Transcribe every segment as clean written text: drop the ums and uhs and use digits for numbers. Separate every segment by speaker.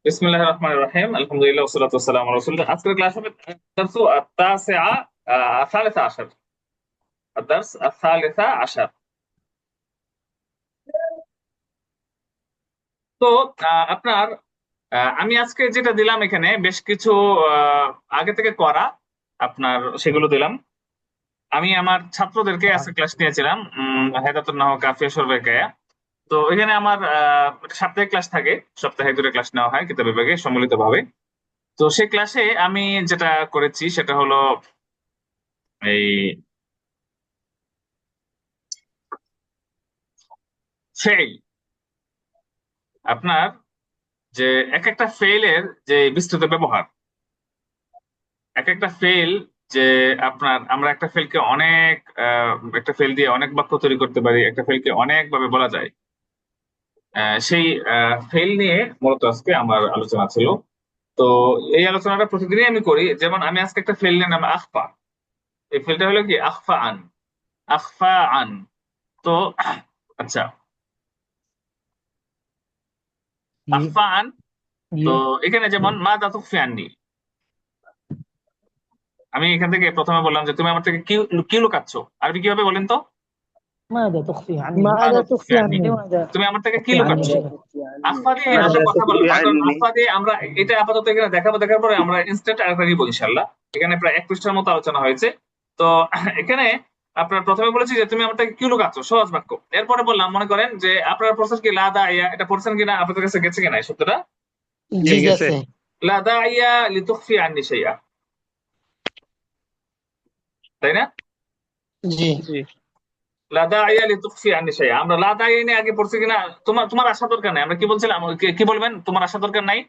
Speaker 1: বিসমিল্লাহির রহমানির রহিম। আলহামদুলিল্লাহ ওয়াসসালাতু ওয়াসসালামু আলা রাসূলিল্লাহ। আজকের ক্লাস হবে দারসু আত-তাসিআ আস-সালিসা আশার। আদ-দারস আস-সালিসা আশার। তো আপনার আমি আজকে যেটা দিলাম এখানে বেশ কিছু আহ, আগে থেকে করা আপনার সেগুলো দিলাম। আমি আমার ছাত্রদেরকে আজকে ক্লাস নিয়েছিলাম হেদাতুন নাহু কাফিয়া শরবে কায়া। তো এখানে আমার একটা সাপ্তাহিক ক্লাস থাকে, সপ্তাহে দুটো ক্লাস নেওয়া হয় কিতাব বিভাগে সম্মিলিত ভাবে। তো সেই ক্লাসে আমি যেটা করেছি সেটা হলো এই ফেল, আপনার যে এক একটা ফেইলের যে বিস্তৃত ব্যবহার, এক একটা ফেল, যে আপনার আমরা একটা ফেলকে অনেক একটা ফেল দিয়ে অনেক বাক্য তৈরি করতে পারি, একটা ফেলকে অনেক ভাবে বলা যায়। সেই ফেল নিয়ে মূলত আজকে আমার আলোচনা ছিল। তো এই আলোচনাটা প্রতিদিনই আমি করি। যেমন আমি আজকে একটা ফেল নিয়ে নাম আখফা। এই ফেলটা হলো কি আখফা আন, আখফা আন। তো আচ্ছা,
Speaker 2: জি
Speaker 1: আখফা আন।
Speaker 2: জি
Speaker 1: তো এখানে যেমন মা দাতুফি আননি, আমি এখান থেকে প্রথমে বললাম যে তুমি আমার থেকে কি কি লুকাচ্ছ। আরবি কিভাবে বলেন তো?
Speaker 2: ماذا تخفي عني
Speaker 1: মা
Speaker 3: ماذا
Speaker 1: দাতুফি
Speaker 3: تخفي
Speaker 1: আননি,
Speaker 3: عني؟
Speaker 2: لماذا
Speaker 1: তুমি আমার থেকে কি
Speaker 2: تخفي عني
Speaker 1: লুকাচ্ছ।
Speaker 2: شيئا
Speaker 1: আফা দিয়ে আমরা
Speaker 4: ماذا
Speaker 1: কথা
Speaker 4: تخفي
Speaker 1: বললাম, কারণ
Speaker 4: عني؟
Speaker 1: আফা দিয়ে আমরা এটা আপাতত এখানে দেখাবো, দেখার পরে আমরা ইনস্ট্যান্ট আরেকটা নিবো ইনশাল্লাহ। এখানে প্রায় 1 পৃষ্ঠার মতো আলোচনা হয়েছে। তো এখানে আপনার প্রথমে বলেছি যে তুমি আমার থেকে কি লুকাচ্ছ, সহজ বাক্য। এরপরে বললাম মনে করেন যে আপনার প্রসেস কি লাদা ইয়া, এটা পড়ছেন কিনা, আপনাদের কাছে গেছে কিনা এই সত্যটা।
Speaker 3: জি
Speaker 4: ঠিক আছে।
Speaker 3: গেছে।
Speaker 1: লাদা ইয়া লিতুখফি আননি শাইআ, তাই না?
Speaker 3: জি
Speaker 4: জি।
Speaker 1: লাদা ইয়া লিতুখফি আননি শাইআ, আমরা লাদা ইয়া নিয়ে আগে পড়ছি কিনা। তোমার তোমার আশা দরকার নাই, আমরা কি বলছিলাম, কি বলবেন, তোমার আশা দরকার নাই।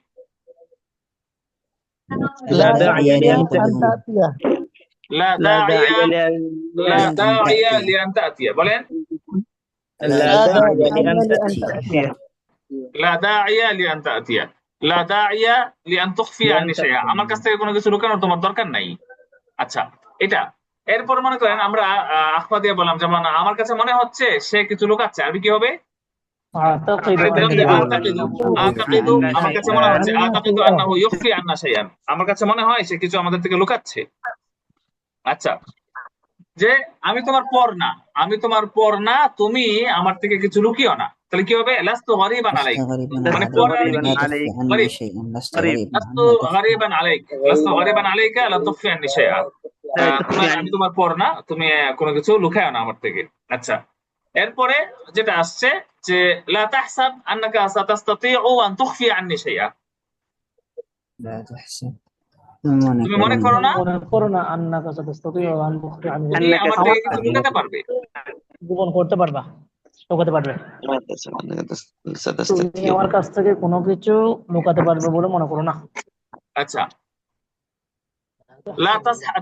Speaker 3: لا
Speaker 4: لا داعي
Speaker 3: داعي
Speaker 4: لأن
Speaker 3: أن
Speaker 4: تأتي.
Speaker 3: تأتي.
Speaker 1: লা
Speaker 4: لا
Speaker 1: দাইয়া
Speaker 4: داعي لأن
Speaker 1: লা
Speaker 4: لأن
Speaker 1: দাইয়া
Speaker 4: تأتي.
Speaker 1: লিআন তাতিয়া, বলেন।
Speaker 4: لا
Speaker 3: لا
Speaker 4: داعي
Speaker 3: داعي
Speaker 4: لأن
Speaker 3: لأن
Speaker 4: تأتي.
Speaker 3: تأتي.
Speaker 1: লা দাইয়া লিআন তাতিয়া, লা দাইয়া লিআন তুখফি
Speaker 4: لأن
Speaker 1: আননি শাইআ,
Speaker 4: تأتي.
Speaker 1: আমার কাছ থেকে কোনো কিছু লুকানোর তোমার দরকার নাই। আচ্ছা, এটা। এরপর মনে করেন আমরা আখপা দিয়ে বললাম, যেমন আমার কাছে মনে হচ্ছে সে কিছু লুকাচ্ছে। আরবি কি হবে?
Speaker 2: أعتقد
Speaker 1: আমি বললাম যে
Speaker 2: أنه
Speaker 1: আতাকিদু,
Speaker 4: يخفي
Speaker 1: আতাকিদু
Speaker 4: عنا
Speaker 1: আমার কাছে মনে
Speaker 4: شيئا.
Speaker 1: হচ্ছে,
Speaker 2: أن
Speaker 1: আতাকিদু
Speaker 2: شيئا
Speaker 1: আন্নাহু ইউখফি আন্না শাইআন, আমার কাছে মনে হয় সে কিছু আমাদের থেকে লুকাচ্ছে। আচ্ছা, যে আমি তোমার পর না, আমি তোমার পর না, তুমি আমার থেকে কিছু লুকিও না। তাহলে কি হবে? লাস্তু গরিবান
Speaker 5: لست
Speaker 1: আলাইক,
Speaker 5: غريبا
Speaker 1: মানে
Speaker 4: لست
Speaker 1: পর
Speaker 5: عليك
Speaker 1: আরবি
Speaker 4: غريبا
Speaker 1: কি?
Speaker 5: لا تخفي
Speaker 4: عليك.
Speaker 5: عني
Speaker 1: গরিব।
Speaker 5: شيئا لست
Speaker 4: قريب.
Speaker 5: غريبا
Speaker 1: লাস্তু
Speaker 5: لا تخفي
Speaker 1: গরিবান আলাইক, লাস্তু গরিবান আলাইকা লা তুখফি আন্নি শাইআ।
Speaker 4: لا تخفي
Speaker 1: আমি
Speaker 4: عني.
Speaker 1: তোমার পর না, তুমি কোনো কিছু লুকায়ও না আমার থেকে। আচ্ছা, এরপরে যেটা আসছে যে লা তাহসাব আন্নাকা সাতাস্তাতিউ আন তুখফি আন্নি শাইআ,
Speaker 5: لا تحسب মনে
Speaker 1: তুমি
Speaker 5: করো
Speaker 1: মনে
Speaker 5: না
Speaker 1: করো না
Speaker 2: মনে করো না أنك ستستطيع أن تخفي عني
Speaker 1: তুমি
Speaker 4: أنك
Speaker 1: আমার থেকে কিছু লুকাতে
Speaker 4: ستستطيع.
Speaker 1: পারবে।
Speaker 2: গোপন করতে পারবা, লুকাতে পারবে।
Speaker 4: لا تحسب أنك
Speaker 2: তুমি
Speaker 4: ستستطيع.
Speaker 2: আমার কাছ থেকে কোনো কিছু লুকাতে পারবে বলে মনে করো না।
Speaker 1: আচ্ছা, লা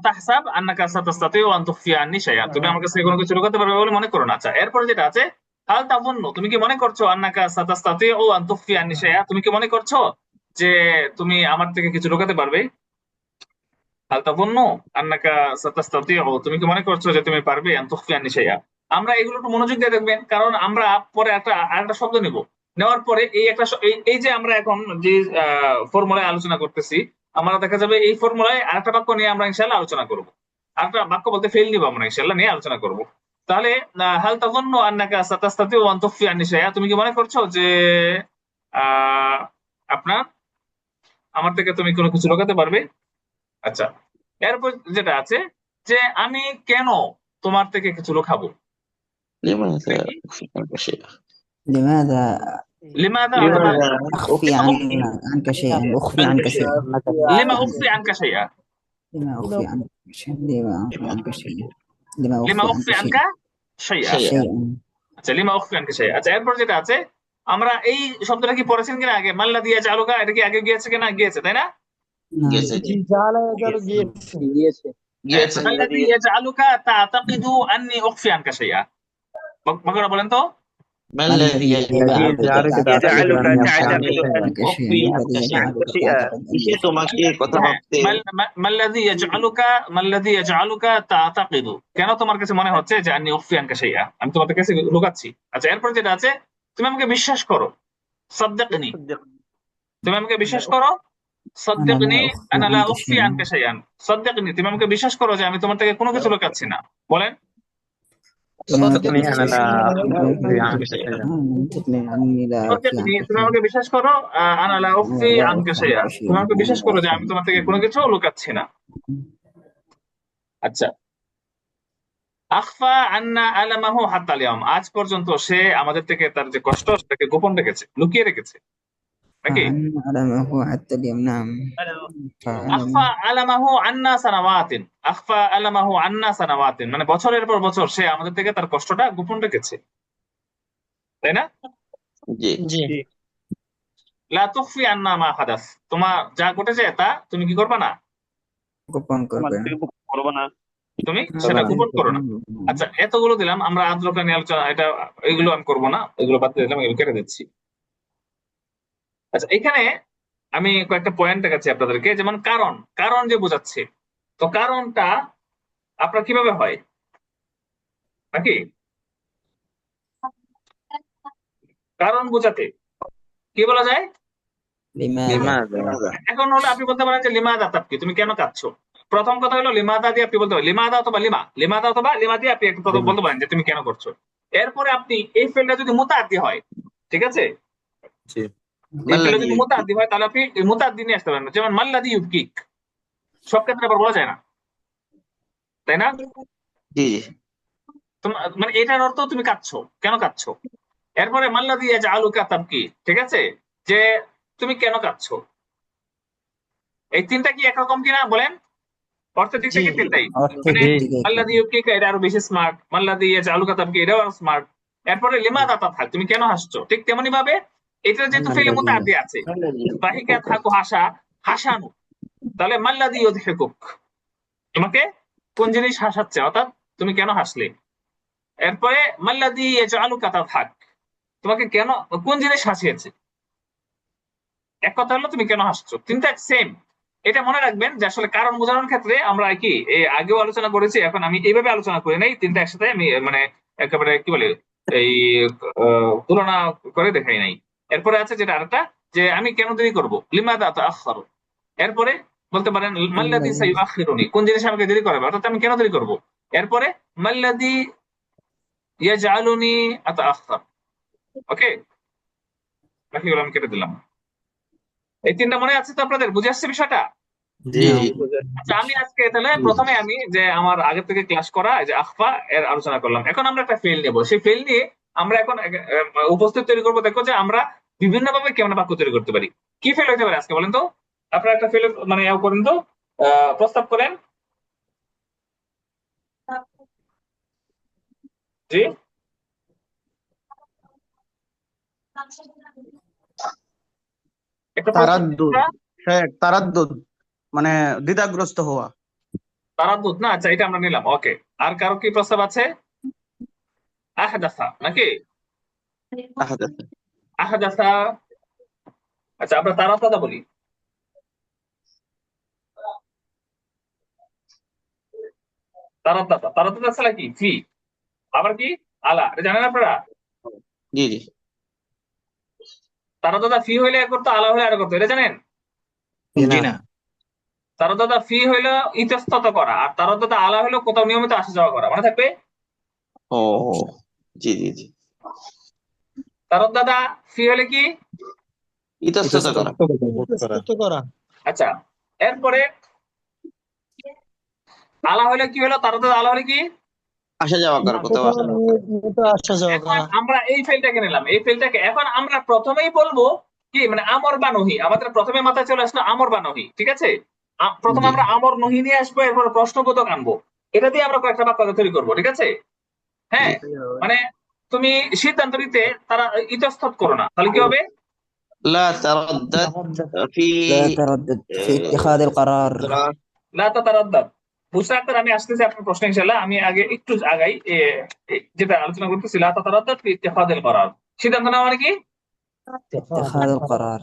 Speaker 1: তাহসাব আন্নাকা সাতাস্তাতিউ আন তুখফি আন্নি শাইআ, তুমি আমার কাছ থেকে কোনো কিছু লুকাতে পারবে বলে মনে করো না। আচ্ছা, এরপরে যেটা আছে হাল তাযুন্নু, তুমি কি মনে করছো, আন্নাকা সাতাস্তাতিউ আন তুখফি আন্নি শাইআ, তুমি কি মনে করছো যে তুমি আমার থেকে কিছু লুকাতে পারবে। হাল তাযুন্নু আন্নাকা সাতাস্তাতিউ, তুমি কি মনে করছো যে তুমি পারবে আন তুখফি আন্নি শাইআ। আমরা এগুলো একটু মনোযোগ দিয়ে দেখবেন, কারণ আমরা পরে আরেকটা শব্দ নেব। নেওয়ার পরে এই একটা এই যে আমরা এখন যে ফর্মুলায় আলোচনা করতেছি, আমরা দেখা যাবে এই ফর্মুলায় আরেকটা বাক্য নিয়ে আমরা ইনশাআল্লাহ আলোচনা করব। আরেকটা বাক্য বলতে ফেল নিব আমরা ইনশাআল্লাহ, নিয়ে আলোচনা করব। তাহলে হাল তাযুন্নু আন্নাকা সাতাস্তাতিউ আন তুখফি আন্নি শাইআ, তুমি কি মনে করছো যে আহ আপনার আমার থেকে তুমি কোনো কিছু লুকাতে পারবে। আচ্ছা, এরপর যেটা আছে যে আমি কেন তোমার থেকে কিছু লুকাবো।
Speaker 4: لماذا
Speaker 1: এটা কি?
Speaker 4: أخفي عنك شيئا؟
Speaker 5: لماذا
Speaker 1: লিমাদা অথবা
Speaker 4: لماذا
Speaker 5: أخفي
Speaker 1: লিমা উখফি,
Speaker 5: عنك شيئا أخفي
Speaker 1: মানে
Speaker 5: عنك شيئا
Speaker 1: লিমা উখফি আনকা শাইআ,
Speaker 5: لما أخفي عنك شيئا لما أخفي عنك شيئا لما
Speaker 1: লিমা
Speaker 5: أخفي عنك
Speaker 1: উখফি
Speaker 5: شيئا
Speaker 1: আনকা শাইআ।
Speaker 4: شيئا.
Speaker 5: شيئا
Speaker 1: আচ্ছা, লিমা উখফি আনকা শাইআ। আচ্ছা, এরপর যেটা আছে আমরা এই শব্দটা কি পড়েছেন কিনা আগে, মাল্লাযী ইয়াজআলুকা, এটা কি আগে গিয়েছে কিনা? গিয়েছে, তাই না?
Speaker 5: نعم
Speaker 4: جسد.
Speaker 3: জি জালা জালু গিয়েছে।
Speaker 4: جسد
Speaker 1: মাল্লাযী
Speaker 4: الذي
Speaker 1: ইয়াজআলুকা তা'তাকিদু আন্নী উখফি আনকা শাইআ, বাকিটা বলেন তো।
Speaker 4: ما
Speaker 5: ما
Speaker 4: الذي
Speaker 5: الذي يجعلك تعتقد
Speaker 4: يجعلك
Speaker 5: أني
Speaker 4: تعتقد
Speaker 5: أخفي
Speaker 4: أن
Speaker 5: عنك شيئا
Speaker 4: أخفي
Speaker 5: ما
Speaker 4: عنك
Speaker 5: الذي
Speaker 4: شيئا
Speaker 5: يجعلك
Speaker 4: شيئا
Speaker 5: تعتقد أني
Speaker 4: কিসে
Speaker 5: أخفي
Speaker 4: তোমাকে কথা
Speaker 1: হ্যাঁ,
Speaker 4: ভাবতে?
Speaker 1: মাল্লাযী ইয়াজআলুকা তা'তাকিদু, কেন তোমার কাছে মনে হচ্ছে যে আন্নী উখফি আনকা শাইআ, আমি তোমাদের কাছে লুকাচ্ছি। আচ্ছা, এরপর যেটা আছে তুমি আমাকে বিশ্বাস করো, সাদ্দাকনি,
Speaker 4: صدق.
Speaker 1: তুমি আমাকে বিশ্বাস করো,
Speaker 5: أنا
Speaker 1: সাদ্দিকনি
Speaker 5: لا أخفي
Speaker 1: আনা লা
Speaker 5: عنك
Speaker 1: উখফি
Speaker 5: شيئا
Speaker 1: আনকা শাইআন। সাদ্দিকনি, তুমি আমাকে বিশ্বাস করো যে আমি তোমার থেকে কোনো কিছু লুকাচ্ছি না। বলেন।
Speaker 4: صدقني
Speaker 5: صدقني
Speaker 4: أنا لا
Speaker 5: لا
Speaker 4: أخفي عنك
Speaker 5: أخفي
Speaker 4: شيئا.
Speaker 5: صدقني أني لا أخفي
Speaker 1: সাদ্দিকনি,
Speaker 5: عنك
Speaker 1: তুমি
Speaker 5: شيئا
Speaker 1: আমাকে বিশ্বাস করো, আনা লা
Speaker 5: أنا
Speaker 1: উখফি
Speaker 5: لا
Speaker 1: আনকা
Speaker 5: أخفي
Speaker 1: শাইআ,
Speaker 5: عنك
Speaker 1: তুমি
Speaker 5: شيئا
Speaker 1: আমাকে
Speaker 5: أنا
Speaker 1: বিশ্বাস
Speaker 5: لا
Speaker 1: করো যে
Speaker 5: أخفي
Speaker 1: আমি তোমার থেকে কোনো কিছু লুকাচ্ছি না। আচ্ছা, আখফা আন্না আলামাহু হাত্তাল ইয়াউম, আজ পর্যন্ত সে আমাদের থেকে তার যে কষ্ট সেটাকে গোপন রেখেছে, লুকিয়ে রেখেছে নাকি?
Speaker 5: فأن علمه حتى اليوم نعم
Speaker 1: আখফা
Speaker 5: فعلم
Speaker 1: আলামাহু আন্না সানাওয়াতিন, আখফা আলামাহু আন্না সানাওয়াতিন, মানে বছরের পর বছর সে আমাদের থেকে তার কষ্টটা গোপন রেখেছে, তাই না?
Speaker 4: জি
Speaker 3: জি
Speaker 1: লা তুখফি আন্না মা হাদাস, তোমার যা ঘটেছে তা তুমি কি করবে না,
Speaker 5: গোপন করবে
Speaker 1: তুমি সেটা
Speaker 4: করবে না।
Speaker 1: গোপন করো না। আচ্ছা, এতগুলো দিলাম, আমরা আদ্রকা নিয়ে আলোচনা, এটা এগুলো আমি করবো না, এগুলো বাদ দিয়ে দিলাম, এগুলো কেটে দিচ্ছি। আচ্ছা, এখানে আমি কয়েকটা পয়েন্ট দেখাচ্ছি আপনাদেরকে, যেমন কারণ, কারণ যে বোঝাচ্ছে, তো কারণটা আপনার কিভাবে হয় নাকি, কারণ বোঝাতে কি বলা যায়?
Speaker 5: لماذا
Speaker 4: لماذا؟
Speaker 1: এখন হলো আপনি বলতে পারেন যে লিমাদা তাবকি, তুমি কেন কাঁদছো। প্রথম কথা হলো লিমাদা দিয়ে আপনি বলতে পারেন, লিমাদা অথবা লিমা, লিমাদা অথবা লিমা দিয়ে আপনি একটা কথা বলতে পারেন যে তুমি কেন করছো। এরপরে আপনি এই ফেলটা যদি মুতাআদ্দি হয়, ঠিক আছে,
Speaker 4: জি
Speaker 1: এই ফেলটা
Speaker 4: মাল্লাযী
Speaker 1: যদি মুতাআদ্দি হয় তাহলে আপনি এই মুতাআদ্দি নিয়ে আসতে পারেন, যেমন মাল্লাযী ইউবকিক, সব ক্ষেত্রে আবার বলা যায় না, তাই না?
Speaker 4: জি জি
Speaker 1: মানে এটার অর্থ তুমি কাঁদছো, কেন কাঁদছো। এরপরে মাল্লাযী ইয়াজআলুকা তাবকি, ঠিক আছে, যে তুমি কেন কাঁদছো। এই তিনটা কি একরকম কিনা বলেন, অর্থের দিক
Speaker 3: জি
Speaker 1: থেকে তিনটাই,
Speaker 5: অর্থের
Speaker 1: মানে
Speaker 5: দিক থেকে
Speaker 1: মাল্লাযী ইউবকিকা এটা আরো বেশি স্মার্ট, মাল্লাযী ইয়াজআলুকা তাবকি এটাও আরো স্মার্ট। এরপরে লিমাযা তাদহাক, তুমি কেন হাসছো, ঠিক তেমনি ভাবে এটা যেহেতু ফেলে
Speaker 5: الذي
Speaker 1: মুতাআদ্দি আছে, দাহিকা থাকো হাসা, হাসানো, তাহলে মাল্লাযী ইউদহিকুক, তোমাকে কোন জিনিস হাসাচ্ছে, অর্থাৎ তুমি কেন হাসলে। এরপরে মাল্লাযী ইয়াজআলুকা তাদহাক, তোমাকে কেন, কোন জিনিস হাসিয়েছে। এক কথা হলো তুমি কেন হাসছো, তিনটা সেম। এটা মনে রাখবেন যে আসলে কারণ বোঝানোর ক্ষেত্রে আমরা কি আগেও আলোচনা করেছি, এখন আমি এইভাবে আলোচনা করি নাই, তিনটা একসাথে আমি মানে একেবারে কি বলে এই তুলনা করে দেখাই নাই। এরপরে আছে যেটা আরেকটা, যে আমি কেন দেরি করবো, লিমাদা তাআখারু, এরপরে বলতে পারেন মাল্লাযী
Speaker 5: الذي
Speaker 1: সাইয়ুআখিরুনি, কোন জিনিস আমাকে দেরি করাবে, অর্থাৎ আমি কেন দেরি করবো। এরপরে মাল্লাযী ইয়াজআলুনি আতাআখার। ওকে, বাকিগুলো আমি কেটে দিলাম। এই তিনটা মনে আছে তো আপনাদের, বুঝে আসছে বিষয়টা।
Speaker 4: জি
Speaker 5: نعم
Speaker 1: আচ্ছা, আমি আজকে তাহলে প্রথমে আমি যে আমার আগে থেকে ক্লাস করা যে আখফা এর আলোচনা করলাম, এখন আমরা একটা ফেল নেব, সেই ফেল নিয়ে আমরা এখন উপস্থিত তৈরি করবো, দেখো যে আমরা বিভিন্ন ভাবে কেমন বাক্য তৈরি করতে পারি। কি ফেল হতে পারে আজকে বলেন তো, আপনারা একটা ফেল মানে করেন তো, প্রস্তাব করেন। জি, একটা প্রস্তাব দিন
Speaker 3: তারাদ্দুদ
Speaker 1: তোমরা।
Speaker 3: তারাদ্দুদ মানে দ্বিধাগ্রস্ত হওয়া।
Speaker 1: তারাদ্দুদ না, আচ্ছা এটা আমরা নিলাম, ওকে। আর কারো কি প্রস্তাব আছে? আহদাসা নাকি,
Speaker 4: أحدث
Speaker 1: আহদাসা। আচ্ছা, আমরা তারাদ্দুদা বলি, তারাদ্দুদা, তারাদ্দুদা আসলে কি ফি, আবার কি আলা, এটা জানেন আপনারা।
Speaker 4: জি জি
Speaker 1: তারাদ্দুদা ফি হইলে এক করতো, আলা হইলে আর করতো, এটা জানেন।
Speaker 3: জি না
Speaker 1: তারাদ্দুদা ফি হইলো ইতস্তত করা, আর তারাদ্দুদা আলা হইলো কোথাও নিয়মিত আসা যাওয়া করা, মনে থাকবে।
Speaker 4: ও জি জি জি
Speaker 1: তারাদ্দুদা ফি হলে কি,
Speaker 4: ইতস্তত করা
Speaker 3: ইতস্তত করা।
Speaker 1: আচ্ছা। এরপরে আলা হইলে কি হলো, তারাদ্দুদা আলা হলে কি,
Speaker 4: আসা যাওয়া করা, কোথাও আসা যাওয়া করা।
Speaker 3: নিয়মিত আসা যাওয়া
Speaker 1: এখন
Speaker 3: করা।
Speaker 1: আমরা এই ফেলটাকে নিলাম, এই ফেলটাকে এখন আমরা প্রথমেই বলবো কি, মানে আমর বা নহি, আমাদের প্রথমে মাথায় চলে আসলো আমর বা নহি, ঠিক আছে। প্রথমে
Speaker 4: জি
Speaker 1: আমরা আমর নহি নিয়ে আসবো, এরপর প্রশ্নবোধক আনবো, এটা দিয়ে আমরা কয়েকটা বাক্য তৈরি করবো, ঠিক আছে। হ্যাঁ,
Speaker 4: জি
Speaker 1: মানে তুমি সিদ্ধান্ত নিতে তারা ইতস্তত করো না, তাহলে কি হবে,
Speaker 4: لا تردد في
Speaker 5: لا تردد في اتخاذ القرار
Speaker 1: লা তাতারাদ্দাদ। বুশরা আক্তার, আমি আসতেছি আপনার প্রশ্ন ইনশাআল্লাহ, আমি আগে একটু আগাই যেটা আলোচনা করতেছি, লা তাতারাদ্দাদ ফি ইত্তিখাযিল করার, সিদ্ধান্ত নেওয়া মানে কি,
Speaker 5: اتخاذ القرار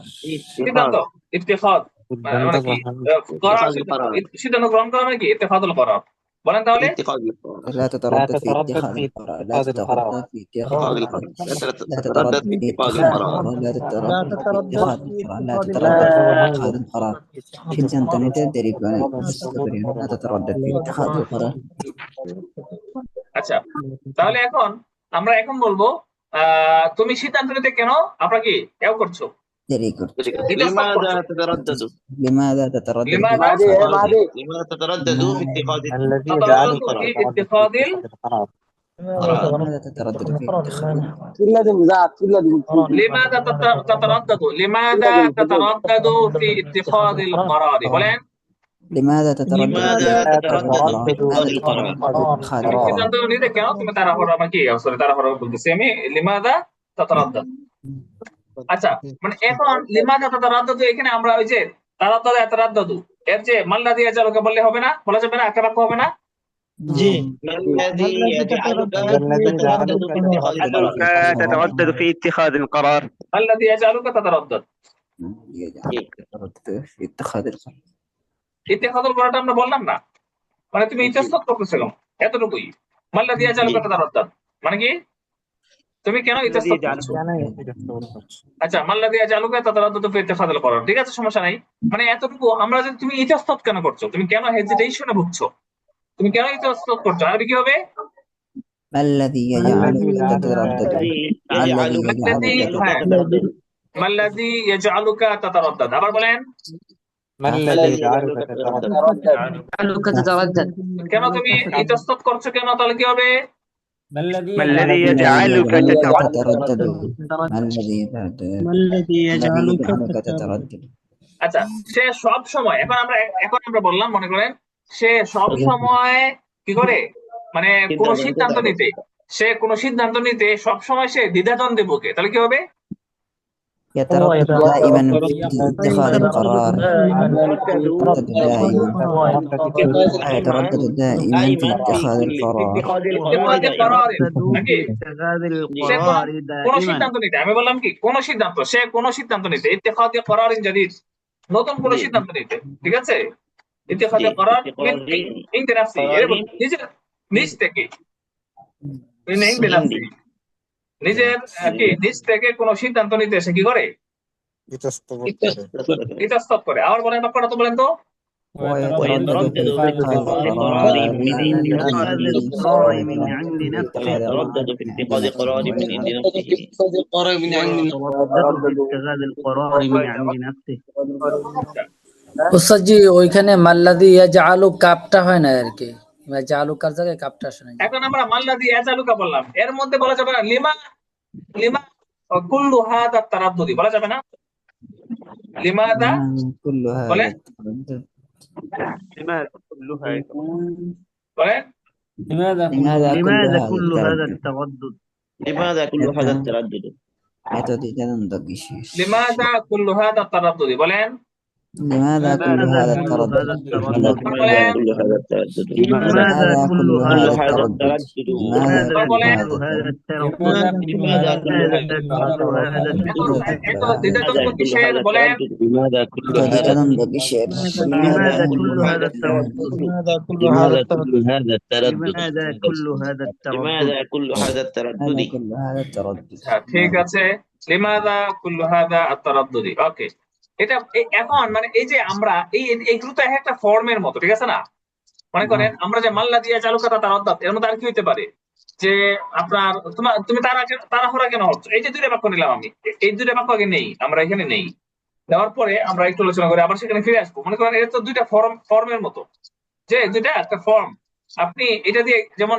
Speaker 1: সিদ্ধান্ত,
Speaker 4: اتخاذ
Speaker 1: ইত্তিখাদ মানে কি, করার
Speaker 4: اتخاذ
Speaker 1: সিদ্ধান্ত,
Speaker 4: القرار
Speaker 1: সিদ্ধান্ত গ্রহণ করা মানে কি, ইত্তিখাদুল করার। বলেন তাহলে
Speaker 4: اتخاذ القرار
Speaker 5: لا تتردد في اتخاذ القرار لا تتردد في اتخاذ
Speaker 4: اتخاذ
Speaker 5: القرار
Speaker 4: القرار لا
Speaker 5: لا
Speaker 4: تتردد
Speaker 5: تتردد
Speaker 4: في
Speaker 5: في
Speaker 4: اتخاذ
Speaker 5: اتخاذ
Speaker 4: القرار
Speaker 5: القرار لا
Speaker 3: لا
Speaker 5: تتردد في
Speaker 3: تتردد
Speaker 5: اتخاذ
Speaker 3: في
Speaker 5: القرار لا
Speaker 3: اتخاذ
Speaker 5: تتردد
Speaker 3: القرار
Speaker 5: في اتخاذ القرار সিদ্ধান্ত নিতে দেরি করে না تتردد في اتخاذ القرار
Speaker 1: আচ্ছা, তাহলে আমরা এখন বলবো তুমি সিদ্ধান্ত নিতে কেন আমরা কি কেউ করছো
Speaker 5: দেরি করছো
Speaker 1: ইতস্তত করছো
Speaker 4: لماذا تتردد
Speaker 5: لماذا تتردد في
Speaker 1: লিমাযা
Speaker 5: اتخاذ
Speaker 4: لماذا تتردد في اتخاذ
Speaker 1: তাতারাদ্দাদু ফি ইত্তিখাযিল
Speaker 4: القرار
Speaker 5: لماذا تتردد في اتخاذ
Speaker 1: লিমাযা তাতারাদ্দাদু লিমাযা তাতারাদ্দাদু ফি ইত্তিখাযিল করার বলেন
Speaker 5: لماذا تتردد
Speaker 4: لماذا
Speaker 5: في
Speaker 4: تتردد في اتخاذ القرار
Speaker 5: اتخاذ
Speaker 1: তুমি
Speaker 5: القرار
Speaker 1: সিদ্ধান্ত নিতে কেন তুমি তাড়াহুড়ো আমাকে সরি তাড়াহুড়ো বলতেছি আমি লিমাযা তাতারাদ্দাদ আচ্ছা মানে এখন লিমাযা তাতারাদ্দাদু এখানে আমরা ওই যে তারাদ্দাদু তারাদ্দাদু এর যে মাল্লাযী ইয়াজালুকা বললে হবে না বলা যাবে না একটা বাক্য হবে না
Speaker 3: জি
Speaker 4: ما الذي يجعلك تتردد في اتخاذ القرار
Speaker 1: মাল্লাযী ইয়াজালুকা তাতারাদ্দাদ
Speaker 5: تتردد في اتخاذ القرار
Speaker 1: ইত্তিখাযুল করাটা আমরা বললাম না মানে তুমি ইতস্তত করতেছো এতটুকুই মাল্লাযী ইয়াজালুকা তাতারাদ্দাদ মানে কি তুমি কেন ইতস্তত করছো আচ্ছা মাল্লাযী ইয়াজালুকা তাতারাদ্দাদু ফি ইত্তিখাযিল করার ঠিক আছে সমস্যা নাই মানে এতটুকু আমরা যে তুমি ইতস্তত কেন করছো তুমি কেন হেজিটেশনে ভুগছো তুমি কেন ইতস্তত করছো আরবি কি হবে
Speaker 5: ما الذي يجعلك تتردد ما الذي يجعلك
Speaker 1: মাল্লাযী ইয়াজআলুকা তাতারাদ্দাদ আবার বলেন কেন তুমি ইতস্তত করছো কেন তাহলে কি হবে
Speaker 5: ما الذي يجعلك تتردد ما الذي يجعلك تتردد
Speaker 1: আচ্ছা সে সব সময় এখন আমরা বললাম মনে করেন সে সব সময় কি করে মানে কোন সিদ্ধান্ত নিতে সব সময় সে দ্বিধাদ্বন্দ্বে ভোগে তাহলে কি হবে
Speaker 5: يتردد دائما في اتخاذ القرار يتردد دائما في اتخاذ القرار
Speaker 1: কোন সিদ্ধান্ত নিতে আমি বললাম কি কোন সিদ্ধান্ত সে কোন সিদ্ধান্ত নিতে ইত্তেখাদি করারিন জাদিদ নতুন কোন সিদ্ধান্ত নিতে ঠিক আছে ইত্তেখাদি করার ইনতে নাফসি নিজ থেকে নিজের কি নিজ থেকে কোন সিদ্ধান্ত নিতে সে কি করে ইতস্তত করে আবার বলেন বাক্যটা তো বলেন তো
Speaker 5: ويتردد في اتخاذ القرار من عند نفسه
Speaker 4: يتردد في اتخاذ قرار من عند نفسه
Speaker 6: উস্তাদ জি ওইখানে মাল্লাযী ইয়াজআলু কাপটা হয় না আর কি ইয়াজআলু কার জায়গায় কাপটা আসে না
Speaker 1: এখন আমরা মাল্লাযী ইয়াজআলুকা বললাম এর মধ্যে বলা যাবে না লিমা কুল্লু হাদা তারাদ্দুদি বলা যাবে না লিমাযা
Speaker 5: كل هذا
Speaker 1: বলেন বলেন
Speaker 5: لماذا كل هذا التردد
Speaker 4: لماذا كل هذا التردد
Speaker 5: এত দ্বিধাদ্বন্দ্ব কিসের
Speaker 1: লিমাযা কুল্লু হাদা তারাদ্দুদি বলেন
Speaker 5: لماذا كل هذا التردد
Speaker 4: لماذا كل هذا التردد
Speaker 5: لماذا كل هذا التردد
Speaker 4: لماذا كل هذا
Speaker 5: দ্বিধাদ্বন্দ্ব কিসের
Speaker 4: لماذا كل هذا التردد لماذا كل هذا التردد لماذا كل هذا التردد
Speaker 5: كل هذا التردد
Speaker 1: ঠিক আছে লিমাযা কুল্লু হাদা আত-তারাদ্দুদি ওকে এটা এখন মানে এই যে আমরা এইগুলো তো একটা ফর্মের মতো ঠিক আছে না মনে করেন আমরা যে মাল্লাযী ইয়াজআলুকা তাতারাদ্দাদ এর মধ্যে আর কি হইতে পারে যে আপনার তুমি তাড়াহুড়া কেন হচ্ছ এই যে দুইটা বাক্য নিলাম আমি এই দুইটা বাক্য আগে নেই আমরা এখানে নেই দেওয়ার পরে আমরা একটু আলোচনা করে আবার সেখানে ফিরে আসবো মনে করেন এটা তো দুইটা ফর্মের মতো যে দুইটা একটা ফর্ম আপনি এটা দিয়ে যেমন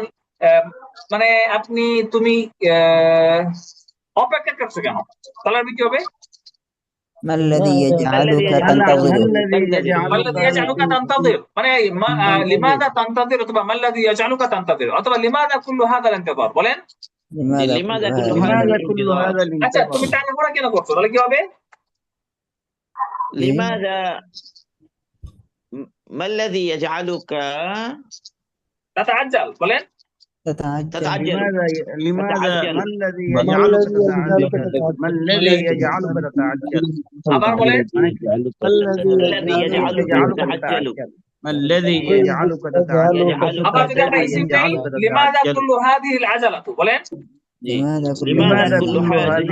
Speaker 1: মানে তুমি অপেক্ষা করছো কেন তাহলে কি হবে
Speaker 5: ما الذي يجعلك تنتظر
Speaker 1: মাল্লাযী ইয়াজআলুকা তানতাযির মানে লিমাযা তানতাযির অথবা মাল্লাযী ইয়াজআলুকা তানতাযির অথবা লিমাযা কুল্লু হাদা ইন্তিযার বলেন
Speaker 4: لماذا كل هذا
Speaker 1: আচ্ছা তুমি তাড়াহুড়া কেন করছো তাহলে কি হবে
Speaker 4: لماذا ما الذي يجعلك
Speaker 1: তাতাআজ্জাল বলেন
Speaker 4: تتعجل
Speaker 3: لماذا ما الذي يجعلك تتعجل ما الذي يجعلك تتعجل
Speaker 1: আবার বলেন
Speaker 4: الذي يجعلك تتعجل
Speaker 3: ما الذي يجعلك تتعجل
Speaker 1: আবার যদি আমরা
Speaker 3: الذي
Speaker 1: ইসিম নেই,
Speaker 3: يجعلك
Speaker 1: লিমাযা
Speaker 3: تتعجل
Speaker 1: কুল্লু হাযিহিল আজালাতু, বলেন
Speaker 5: لماذا كل
Speaker 4: لماذا
Speaker 3: لماذا
Speaker 4: كل
Speaker 3: كل
Speaker 4: هذه
Speaker 3: هذه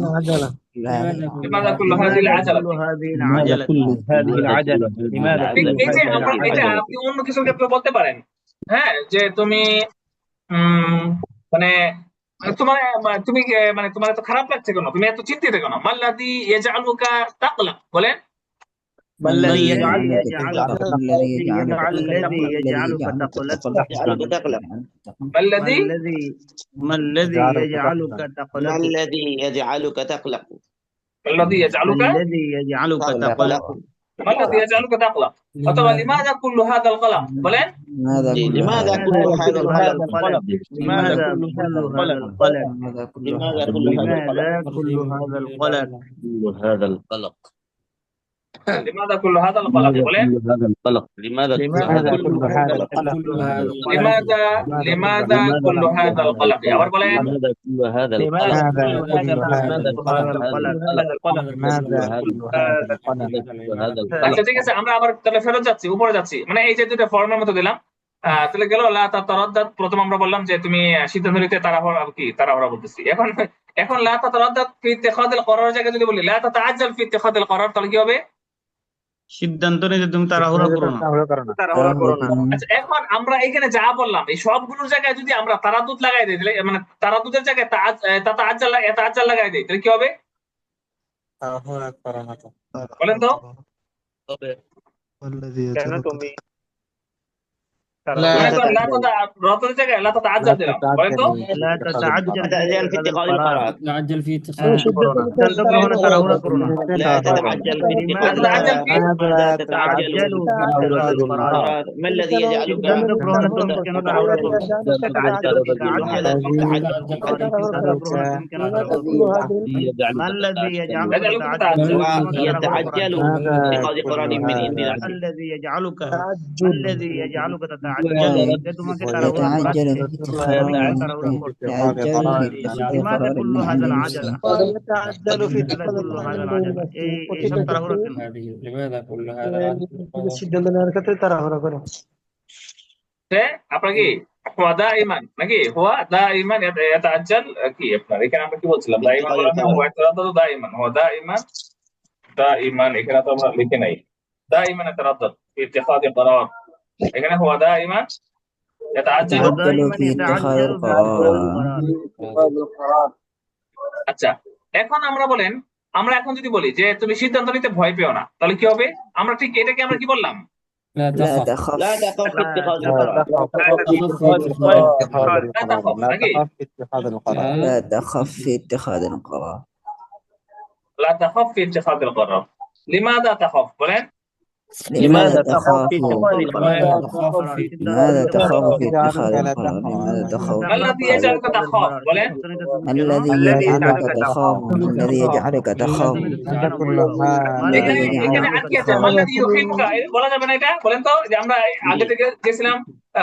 Speaker 3: العجلة
Speaker 2: العجلة
Speaker 1: লিমাযা কুল্লু হাযিহিল
Speaker 3: لماذا
Speaker 1: আজালাতু।
Speaker 3: كل هذه
Speaker 7: لماذا
Speaker 3: العجلة
Speaker 7: كل هذه العجلة؟ لماذا
Speaker 1: ঠিক
Speaker 7: كل
Speaker 1: এই যে
Speaker 7: هذه
Speaker 1: আমরা এটা
Speaker 7: العجلة؟
Speaker 1: আপনি অন্য কিছুর ক্ষেত্রে বলতে পারেন, হ্যাঁ, যে তুমি উম, মানে তোমার তুমি মানে তোমার এত খারাপ লাগছে কেন, তুমি এত চিন্তিত কেন? মাল্লাযী ইয়াজআলুকা তাকলাক, বলেন
Speaker 3: ما الذي
Speaker 5: الذي
Speaker 3: يجعلك
Speaker 5: يجعلك الذي يجعلك
Speaker 3: الذي يجعلك تقلق
Speaker 4: يجعلك تقلق
Speaker 1: মাল্লাযী
Speaker 3: ما الذي يجعلك
Speaker 4: ما
Speaker 3: تقلق
Speaker 4: الذي يجعلك تقلق
Speaker 1: মাল্লাযী ইয়াজআলুকা
Speaker 3: الذي يجعلك
Speaker 4: تقلق
Speaker 3: تقلق
Speaker 1: মাল্লাযী ইয়াজআলুকা তাকলাক, অথবা লিমাযা কুল্লু হাযাল কলাম, বলেন
Speaker 5: لماذا كل
Speaker 4: لماذا
Speaker 5: هذا
Speaker 4: كل هذا القلق
Speaker 3: القلق لماذا كل هذا القلق
Speaker 5: لماذا كل
Speaker 4: لماذا
Speaker 5: هذا
Speaker 4: كل هذا
Speaker 3: لماذا
Speaker 4: القلق
Speaker 3: كل هذا القلق
Speaker 7: كل هذا القلق؟
Speaker 1: লিমাযা কুল্লু হাযাল কলাম, বলেন
Speaker 7: كل هذا القلق؟ لماذا كل هذا القلق؟
Speaker 1: লিমাযা লিমাযা কুল্লু হাযাল কলাম, আবার বলেন
Speaker 7: لماذا كل هذا القلق؟ لماذا كل هذا
Speaker 1: আচ্ছা
Speaker 7: القلق؟
Speaker 1: ঠিক আছে, আমরা আবার তাহলে ফেরত যাচ্ছি, উপরে যাচ্ছি, মানে এই যে দুটো ফর্মের মতো দিলাম, তাহলে গেল লা তাতারাদ্দাদ। প্রথম আমরা বললাম যে তুমি সিদ্ধান্ত নিতে তাড়াহুড়া, কি তাড়াহুড়া বলতেছি, এখন এখন লা তাতারাদ্দাদ ফি ইত্তিখাদিল করারের জায়গায় যদি বলি লা তাতাআজ্জাল ফি ইত্তিখাদিল করার, তাহলে কি হবে?
Speaker 3: সিদ্ধান্ত নিতে তুমি তাড়াহুড়া করো না
Speaker 1: আচ্ছা এখন আমরা এখানে যা বললাম এই সবগুলোর জায়গায় যদি আমরা তারাদুদ লাগাই দিই, তাহলে মানে তারাদুদের জায়গায় তাতাআজ্জাল লাগাই দিই, তাহলে কি হবে বলেন তো? মনে করেন রতনের জায়গায় লা তাতাআজ্জাল দিলাম, বলেন তো?
Speaker 3: لا تتعجل
Speaker 4: تتعجل في اتخاذ القرار
Speaker 7: تعجل في
Speaker 3: সিদ্ধান্ত গ্রহণে তাড়াহুড়া করো না
Speaker 4: لا تتعجل في
Speaker 1: لا تتعجل في
Speaker 4: لا تتعجل
Speaker 3: تعجلوا في اتخاذ القرار
Speaker 4: ما الذي يجعلك
Speaker 3: সিদ্ধান্ত গ্রহণে তুমি কেন তাড়াহুড়া করো تعجل في اتخاذ ما الذي يجعلك تتعجل
Speaker 4: يتعجل باتخاذ قرار من عند نفسه
Speaker 3: الذي يجعلك الذي يجعلك تتعجل যে তোমাকে তাড়াহুড়া
Speaker 5: يتعجل
Speaker 3: করাচ্ছে
Speaker 5: في اتخاذ
Speaker 3: لماذا كل هذا
Speaker 5: قرار
Speaker 3: العجلة لماذا كل هذا العجلة এই সব তাড়াহুড়া কেন
Speaker 7: لماذا كل هذا؟
Speaker 2: সিদ্ধান্ত নেওয়ার ক্ষেত্রে তাড়াহুড়া করে।
Speaker 1: আপনার কি হুয়া দাইমান নাকি হুয়া দাইমান ইয়াতাআজ্জাল, কি আপনার এখানে আমরা কি বলছিলাম? দাইমান বলা না, হুয়া ইয়াতারাদ্দাদু দাইমান, হুয়া দাইমান এখানে তো আমরা লিখে নাই দাইমান ইয়াতারাদ্দাদ ফি ইত্তিখাদি করার, এখানে হুয়া দাইমান ইয়াতাআজ্জাল।
Speaker 3: دائما
Speaker 5: في اتخاذ
Speaker 3: يتعجل
Speaker 5: القرار
Speaker 1: আচ্ছা এখন আমরা বলেন, আমরা এখন যদি বলি যে তুমি সিদ্ধান্ত নিতে ভয় পেও না, তাহলে কি হবে? আমরা ঠিক এটাকে আমরা কি বললাম?
Speaker 7: لا
Speaker 5: لا
Speaker 7: تخف
Speaker 5: تخف
Speaker 4: لا تخف في اتخاذ القرار
Speaker 1: لا تخف নাকি
Speaker 5: لا تخف في اتخاذ القرار
Speaker 1: لا تخف في اتخاذ القرار। لماذا تخف؟ বলেন
Speaker 5: لماذا تخاف
Speaker 3: لماذا تخاف
Speaker 5: في اتخاذ القرار لماذا تخاف
Speaker 1: ما الذي يجعلك تخاف؟ বলেন
Speaker 5: الذي يجعلك تخاف الذي يجعلك تخاف
Speaker 1: এখানে এখানে আর কি আছে? মাল্লাযী ইউখিফুকা বলা যাবে না এটা? বলেন তো, যে আমরা আগে থেকে গেছিলাম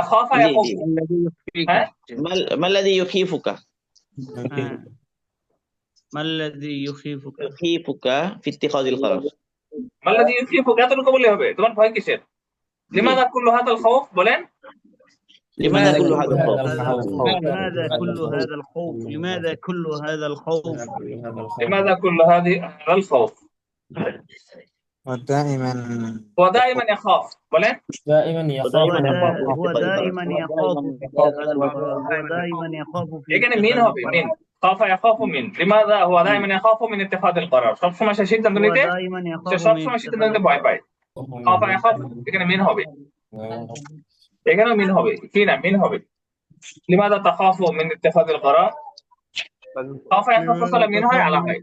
Speaker 1: খাফা ইয়াখুফ, হ্যাঁ
Speaker 4: ما الذي يخيفك
Speaker 3: ما الذي يخيفك
Speaker 4: يخيفك في اتخاذ القرار
Speaker 1: মাল্লাযী ইউখিফুকা এতটুকু বললে হবে, তোমার ভয় কিসের? লিমাযা কুল্লু হাযাল খাউফ, বলেন
Speaker 4: لماذا كل هذا الخوف
Speaker 3: لماذا كل هذا الخوف لماذا كل هذا الخوف
Speaker 1: لماذا كل هذا الخوف؟
Speaker 5: ودائما
Speaker 1: ودائما يخاف، বলেন
Speaker 7: دائما يخاف
Speaker 3: هو دائما يخاف هو دائما يخاف في
Speaker 1: এখানে মিন হবে, মিন খাফা ইয়াখাফু মিন। লিমাযা হুয়া দাইমান ইয়াখাফু মিন ইত্তিখাদিল করার, সব সময় সে সিদ্ধান্ত
Speaker 3: هو
Speaker 1: নিতে,
Speaker 3: دائما
Speaker 1: সে
Speaker 3: يخاف
Speaker 1: সব
Speaker 3: من
Speaker 1: সময় সিদ্ধান্ত নিতে ভয় পায়। খাফা ইয়াখাফু এখানে মিন হবে, এখানেও মিন হবে, কি না মিন হবে। লিমাযা তাখাফু মিন ইত্তিখাদিল করার, খাফা ইয়াখাফু সালা মিন হয় আলা হয়।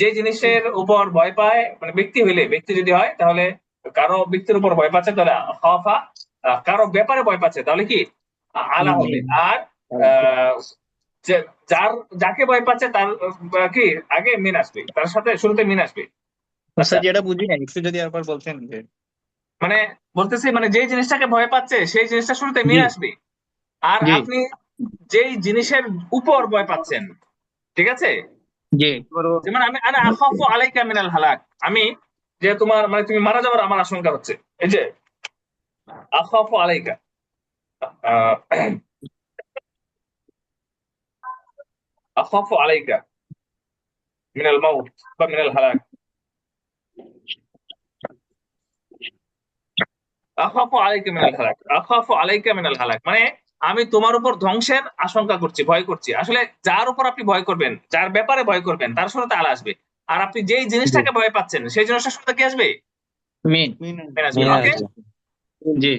Speaker 1: যে জিনিসের উপর ভয় পায়, মানে ব্যক্তি হইলে, ব্যক্তি যদি হয় তাহলে কারো ব্যক্তির উপর ভয় পাচ্ছে তাহলে খাফা, কারো ব্যাপারে ভয় পাচ্ছে তাহলে কি আলা হবে। আর যার যাকে ভয় পাচ্ছে তার কি আগে মিন আসবে, তার সাথে শুরুতে মিন আসবে।
Speaker 8: স্যার যেটা বুঝি না একটু যদি আরেকবার বলতেন যে
Speaker 1: মানে বলতেছি, মানে যে জিনিসটাকে ভয় পাচ্ছে সেই জিনিসটা শুরুতে মিন আসবে। আর
Speaker 8: জি।
Speaker 1: আপনি যেই জিনিসের উপর ভয় পাচ্ছেন, ঠিক আছে,
Speaker 8: জি
Speaker 1: যেমন আমি আনা আখাফু আলাইকা মিনাল হালাক, আমি যে তোমার মানে তুমি মারা যাওয়ার আমার আশঙ্কা হচ্ছে, এই যে আখাফু আলাইকা, আহ, আখাফু আলাইকা মিনাল মাউত বা মিনাল হালাক। আখাফু আলাইকা মিনাল হালাক, আখাফু আলাইকা মিনাল হালাক মানে আমি তোমার উপর ধ্বংসের আশঙ্কা করছি, ভয় করছি। আসলে যার উপর আপনি ভয় করবেন, যার ব্যাপারে ভয় করবেন, তার শুরুতে আলা আসবে। আর আপনি যেই
Speaker 8: জি
Speaker 1: জিনিসটাকে ভয় পাচ্ছেন সেই জিনিসটার শুরুতে কি আসবে?
Speaker 8: মিন
Speaker 3: মিন
Speaker 1: মিন আসবে।
Speaker 7: মিন
Speaker 1: ওকে,
Speaker 7: আসবে।
Speaker 8: জি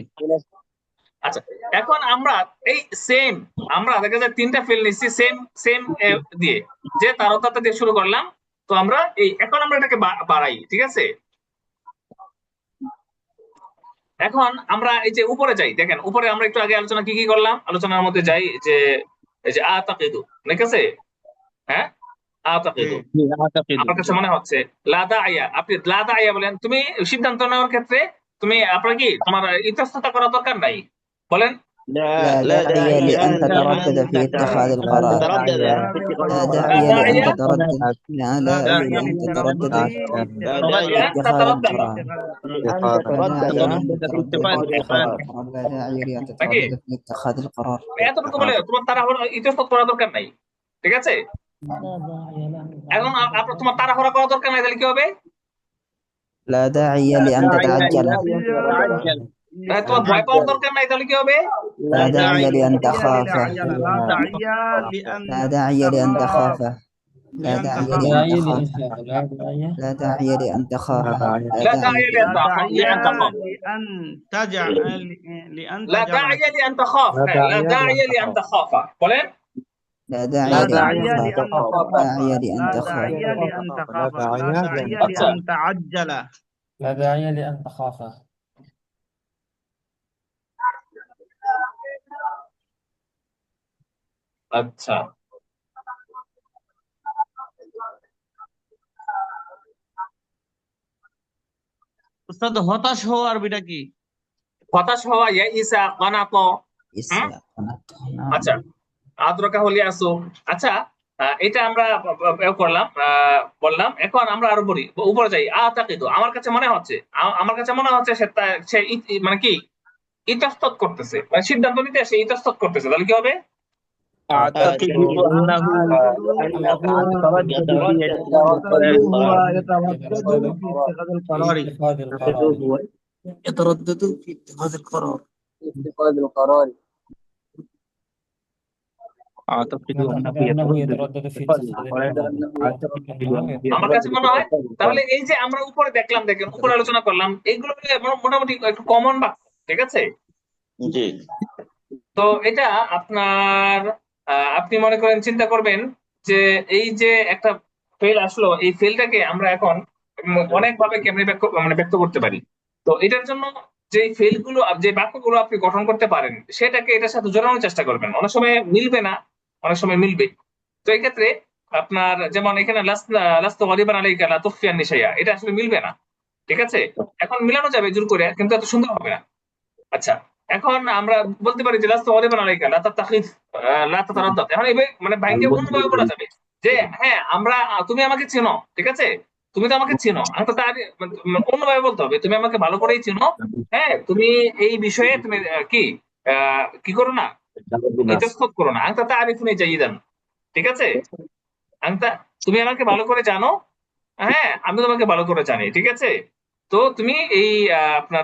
Speaker 1: আচ্ছা। এখন আমরা এই সেম, আমরা দেখা যায় তিনটা ফেল নিচ্ছি সেম সেম দিয়ে, যে তারতাতে দিয়ে শুরু করলাম। তো আমরা এই এখন আমরা এটাকে বাড়াই, ঠিক আছে? এখন আমরা এই যে উপরে যাই, দেখেন উপরে আমরা একটু আগে আলোচনা কি কি করলাম, আলোচনার মধ্যে যাই যে এই যে আতাকিদু, ঠিক আছে? হ্যাঁ,
Speaker 3: জি
Speaker 1: আতাকিদু
Speaker 8: জি আতাকিদু
Speaker 1: আমার কাছে মনে হচ্ছে লাদা আইয়া, আপনি লাদা আইয়া বলেন, তুমি সিদ্ধান্ত নেওয়ার ক্ষেত্রে তুমি আপনার কি তোমার ইতস্ততা করা দরকার নাই, বলেন।
Speaker 4: لا
Speaker 5: لا
Speaker 4: لا
Speaker 5: داعي
Speaker 4: داعي
Speaker 5: لأن
Speaker 4: لأن
Speaker 5: تتردد في اتخاذ
Speaker 4: أن
Speaker 5: القرار
Speaker 4: تتردد في
Speaker 5: لا
Speaker 4: اتخاذ
Speaker 5: داعي
Speaker 1: لا
Speaker 5: لأن
Speaker 1: داعي
Speaker 5: تتردد لا
Speaker 3: لا
Speaker 5: داعي
Speaker 3: داعي
Speaker 5: لأن تتردد
Speaker 3: للتردد
Speaker 4: لا
Speaker 3: في
Speaker 4: داعي
Speaker 1: لأن
Speaker 5: اتخاذ
Speaker 1: تتردد
Speaker 5: القرار
Speaker 4: أن
Speaker 5: لا
Speaker 4: تتردد
Speaker 5: داعي لأن
Speaker 8: في
Speaker 5: تتردد
Speaker 8: اتخاذ
Speaker 5: في اتخاذ
Speaker 8: القرار
Speaker 5: القرار لا داعي لأن
Speaker 1: নাকি?
Speaker 5: تتردد في اتخاذ القرار
Speaker 1: এতটুকু বলে তোমার তাড়াহুড়া ইতস্তত করা দরকার নাই, ঠিক আছে? এখন আপনার তোমার তাড়াহুড়া করা দরকার নাই, তাহলে কি হবে?
Speaker 5: لا داعي
Speaker 8: لا
Speaker 5: لأن
Speaker 8: داعي
Speaker 5: تتعجل
Speaker 8: لأن تتعجل
Speaker 1: তোমার ভয় পাওয়ার درকার নাই, তাহলে কি হবে?
Speaker 5: لا
Speaker 3: لا
Speaker 5: داعي
Speaker 3: داعي
Speaker 5: لأن
Speaker 3: للعجلة
Speaker 5: تخاف
Speaker 3: لا داعي لأن
Speaker 5: لا داعي لأن
Speaker 3: تخاف
Speaker 5: تخاف لا
Speaker 3: لأن
Speaker 5: داعي
Speaker 3: تخاف
Speaker 5: لأن
Speaker 7: داعي
Speaker 5: تخاف
Speaker 7: لإنشاء لا داعي
Speaker 5: لا داعي لأن تخاف لا
Speaker 1: لا
Speaker 5: داعي
Speaker 1: داعي
Speaker 3: لا
Speaker 1: لأن
Speaker 3: داعي
Speaker 1: لأن تخاف،
Speaker 3: لأن تجعل لأن
Speaker 1: لا
Speaker 3: تجعل
Speaker 1: داعي لأن تخاف، হ্যাঁ لا داعي لأن تخاف بولين.
Speaker 5: لا
Speaker 3: لا
Speaker 5: داعي لأن
Speaker 3: داعي
Speaker 5: تخاف
Speaker 3: لأن
Speaker 5: لا
Speaker 3: تخاف
Speaker 5: داعي لأن
Speaker 3: لا
Speaker 5: تخاف
Speaker 3: داعي لأن تخاف لا داعي
Speaker 1: আচ্ছা,
Speaker 3: لأن تعجل
Speaker 7: لا داعي لأن تخاف
Speaker 1: আচ্ছা।
Speaker 3: উস্তাদ হতাশ হওয়া আরবিটা কি?
Speaker 1: হতাশ হওয়া ইয়াইসা কানাত। হুম, আচ্ছা। আদ্রকা হলি আসো। আচ্ছা, এটা আমরা করলাম, বললাম। এখন আমরা আরো বলি, উপরে যাই। আতাকিদু আমার কাছে মনে হচ্ছে, আমার কাছে মনে হচ্ছে সে মানে কি ইতস্তত করতেছে, মানে সিদ্ধান্ত নিতে সে ইতস্তত করতেছে, তাহলে কি হবে?
Speaker 8: أعتقد أنه يتردد في اتخاذ
Speaker 3: هو
Speaker 8: القرار
Speaker 3: يتردد في اتخاذ
Speaker 7: في
Speaker 3: القرار
Speaker 7: اتخاذ القرار
Speaker 5: يتردد في اتخاذ القرار
Speaker 8: أعتقد أنه
Speaker 7: أنه
Speaker 8: يتردد
Speaker 7: يتردد في
Speaker 8: في
Speaker 7: اتخاذ
Speaker 8: اتخاذ
Speaker 7: القرار
Speaker 8: القرار
Speaker 7: أعتقد
Speaker 8: أعتقد
Speaker 7: أنه
Speaker 8: أنه
Speaker 1: আমার কাছে
Speaker 8: يتردد
Speaker 1: মনে
Speaker 8: في
Speaker 1: হয়
Speaker 8: اتخاذ
Speaker 1: তাহলে
Speaker 8: القرار
Speaker 1: এই যে আমরা উপরে দেখলাম, দেখেন উপরে আলোচনা করলাম, এগুলো মোটামুটি একটু কমন বাক্য, ঠিক আছে?
Speaker 4: জি
Speaker 1: তো এটা আপনার আপনি মনে করেন চিন্তা করবেন যে এই যে একটা ফেল আসলো, এই ফেলটাকে আমরা এখন অনেকভাবে কেমনে ব্যক্ত করতে পারি। তো এটার জন্য যে ফেল গুলো, যে বাক্যগুলো আপনি গঠন করতে পারেন, সেটাকে এটার সাথে জোড়ানোর চেষ্টা করবেন। অনেক সময় মিলবে না, অনেক সময় মিলবে। তো এই ক্ষেত্রে আপনার যেমন এখানে লাস্ত গরিবান আলাইকা লা তুফিয়ান নিশাইয়া, এটা আসলে মিলবে না, ঠিক আছে? এখন মিলানো যাবে জোর করে, কিন্তু এত সুন্দর হবে না। আচ্ছা, এখন আমরা বলতে পারি যে লাস্ত গরিবান আলাইকা লা তাত্তাখিজ লা তাতারাদ্দাদ। এখন এইভাবে মানে ভাঙ্গে অন্যভাবে বলা যাবে যে হ্যাঁ আমরা, তুমি আমাকে চেনো, ঠিক আছে? তুমি তো আমাকে চেনো, আমি তো তার অন্যভাবে বলতে হবে, তুমি আমাকে ভালো করেই চেনো। হ্যাঁ, তুমি এই বিষয়ে তুমি কি করো না, ইতস্তত করো না। আংতা তারিফুনি জাইদান, ঠিক আছে? আংতা, তুমি আমাকে ভালো করে জানো, হ্যাঁ আমি তোমাকে ভালো করে জানি, ঠিক আছে? তো তুমি এই আপনার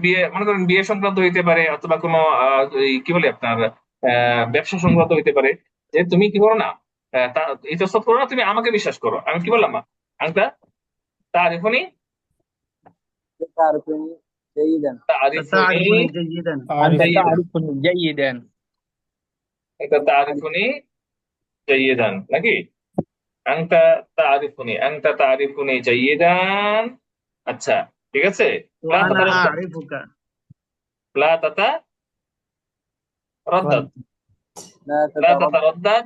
Speaker 1: বিয়ে মনে করেন বিয়ে সংক্রান্ত হইতে পারে, অথবা কোনো এই কি বলে আপনার ব্যবসা সংক্রান্ত হইতে পারে, যে তুমি কি করো না, ইতস্তত করো না, তুমি আমাকে বিশ্বাস করো। আমি কি বললাম? আংতা তারিফুনি, তারিফুনি
Speaker 3: تعرفني جيدا
Speaker 8: أنت
Speaker 1: জাইদান,
Speaker 8: تعرفني جيدا
Speaker 1: এটা তারিফুনি জাইদান নাকি? আংতা তারিফুনি, আংতা তারিফুনি জাইদান। আচ্ছা, ঠিক আছে। লা
Speaker 3: وأنا
Speaker 1: তাতারাদ্দাদ,
Speaker 3: أعرفك
Speaker 1: লা তাতারাদ্দাদ, লা তাতারাদ্দাদ,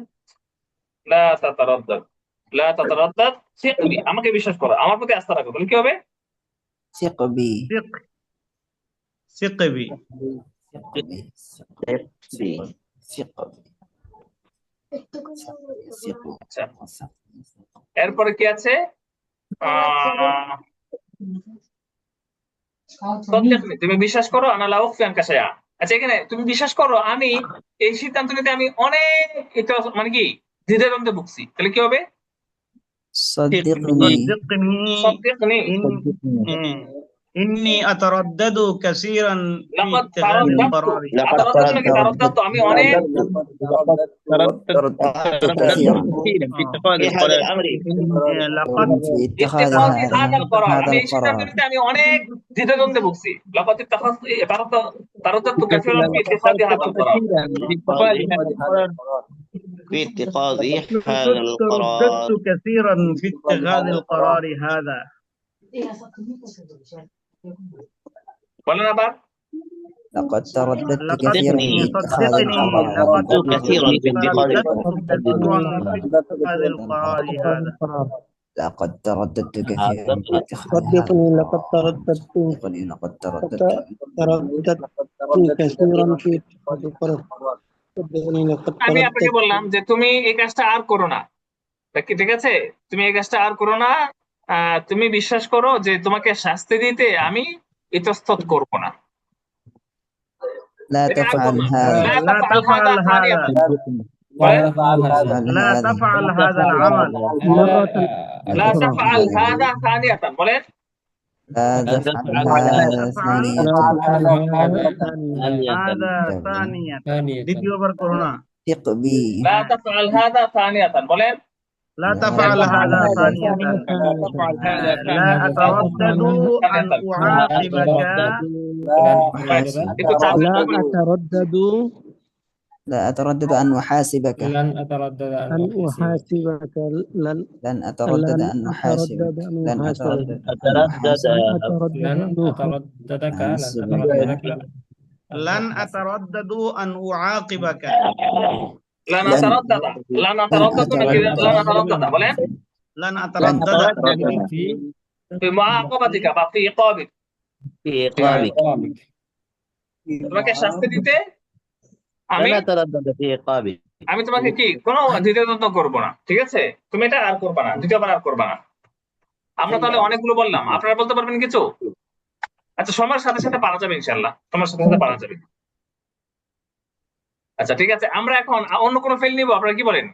Speaker 1: লা তাতারাদ্দাদ, লা তাতারাদ্দাদ। সিকবি, আমাকে বিশ্বাস করো, আমার প্রতি আস্থা রাখো, তাহলে কি হবে?
Speaker 5: ثق بي
Speaker 3: ثق ثق بي
Speaker 5: ثق بي
Speaker 4: بي
Speaker 5: ثق بي ثق
Speaker 1: আচ্ছা, এরপরে কি আছে? আহ, সদ্দিকনি, তুমি বিশ্বাস করো আনা লা উখফি আনকা শাইআ। আচ্ছা এখানে তুমি বিশ্বাস করো আমি এই সিদ্ধান্ত নিতে আমি অনেক এটা মানে কি দ্বিধাদ্বন্দ্বে ভুগছি, তাহলে কি হবে?
Speaker 5: صدقني
Speaker 3: صدقني
Speaker 1: সদ্দিকনি।
Speaker 3: إني أتردد كثيرا في
Speaker 1: লাকাদ
Speaker 3: اتخاذ
Speaker 1: তারাদ্দাতু,
Speaker 3: القرار.
Speaker 4: لقد
Speaker 1: আতারাদ্দাতু নাকি তারাদ্দাতু, আমি অনেক
Speaker 5: ترددت
Speaker 8: ترددت
Speaker 5: كثيرا
Speaker 8: كثيرا في اتخاذ
Speaker 4: في هذا
Speaker 8: القرار.
Speaker 4: الأمر
Speaker 3: لقد
Speaker 5: في اتخاذ
Speaker 1: ইত্তেখাযি
Speaker 5: هذا
Speaker 1: হাদাল করার,
Speaker 5: هذا
Speaker 1: আমি এই সিদ্ধান্ত
Speaker 5: القرار
Speaker 1: নিতে আমি অনেক দ্বিধাদ্বন্দ্বে ভুগছি। লাকাদ তারাদ্দাতু কাসীরান ফি ইত্তেখাযি হাদাল করার।
Speaker 8: كثيرا في اتخاذ هذا القرار.
Speaker 4: في اتخاذ هذا
Speaker 3: ترددت
Speaker 4: القرار.
Speaker 3: كثيرا في اتخاذ القرار هذا.
Speaker 1: বলেন আবার।
Speaker 5: لقد ترددت
Speaker 3: لقد
Speaker 5: كثيرا في اتخاذ
Speaker 3: صدقني
Speaker 5: القرار
Speaker 3: لقد
Speaker 4: كثيرا في اتخاذ
Speaker 3: ترددت كثيرا في اتخاذ القرار هذا.
Speaker 5: لقد ترددت كثيرا في اتخاذ هذا
Speaker 2: صدقني لقد ترددت
Speaker 5: صدقني لقد ترددت
Speaker 2: كثيرا في اتخاذ القرار. صدقني لقد
Speaker 1: আমি আপনাকে
Speaker 2: ترددت
Speaker 1: বললাম যে তুমি এই কাজটা আর করো না, ঠিক আছে? তুমি এই কাজটা আর করো না, তুমি বিশ্বাস করো যে তোমাকে শাস্তি দিতে আমি ইতস্তত করব না।
Speaker 5: لا
Speaker 1: এটা আর
Speaker 5: تفعل
Speaker 1: করো না।
Speaker 5: هذا
Speaker 1: লা
Speaker 3: لا
Speaker 1: তাফআল
Speaker 3: تفعل
Speaker 1: হাদা
Speaker 3: هذا.
Speaker 1: থানিয়াতান।
Speaker 7: ولا تفعل هذا.
Speaker 5: تفعل
Speaker 3: لا
Speaker 5: هذا
Speaker 3: تفعل هذا العمل.
Speaker 2: مرة
Speaker 1: লা
Speaker 5: تفعل
Speaker 1: তাফআল
Speaker 5: هذا
Speaker 1: হাদা থানিয়াতান, বলেন।
Speaker 5: لا تفعل هذا ثانية
Speaker 2: لا تفعل هذا ثانية.
Speaker 3: هذا ثانيا.
Speaker 7: ثانية.
Speaker 3: দ্বিতীয়বার করো না।
Speaker 5: ثق بي
Speaker 1: লা তাফআল হাদা থানিয়াতান, বলেন।
Speaker 3: لا تفعل هذا ثانية.
Speaker 8: تفعل هذا
Speaker 3: لا أتردد أن أعاقبك.
Speaker 1: একটু চাপ
Speaker 2: لا
Speaker 1: দিতে হবে।
Speaker 2: أتردد
Speaker 5: لا أتردد أن أحاسبك
Speaker 7: لن أتردد
Speaker 2: أن
Speaker 7: أن
Speaker 2: أحاسبك. لن
Speaker 5: لن أتردد
Speaker 2: لن
Speaker 5: أن أحاسبك
Speaker 2: أتردد أن
Speaker 5: لن
Speaker 2: أحاسبك.
Speaker 5: أتردد
Speaker 7: لن
Speaker 2: أتردد
Speaker 7: أترددك لن
Speaker 5: أحاسبك
Speaker 7: أترددك
Speaker 3: لن أتردد أن أعاقبك.
Speaker 1: লান আতারাদ্দাদা, লান আতারাদ্দাদু নাকি লান আতারাদ্দাদা, বলেন।
Speaker 3: لن أتردد
Speaker 7: في
Speaker 1: ফি মুআকাবাতিকা বা ফি ইকাবিক,
Speaker 4: في إقامك.
Speaker 7: عقابك.
Speaker 1: তোমাকে শাস্তি দিতে আমি
Speaker 4: لا تردد في إقامك.
Speaker 1: আমি তোমাকে কি কোনো দ্বিধাদ্বন্দ্ব করব না, ঠিক আছে? তুমি এটা আর করবা না, দ্বিতীয়বার আর করবা না। আমরা তাহলে অনেকগুলো বললাম, আপনারা বলতে পারবেন কিছু? আচ্ছা সময়ের সাথে সাথে পারা যাবে ইনশাআল্লাহ, সময়ের সাথে সাথে পারা যাবে। আচ্ছা ঠিক আছে, আমরা এখন অন্য কোনো ফেল নিব, আপনারা কি বলেন?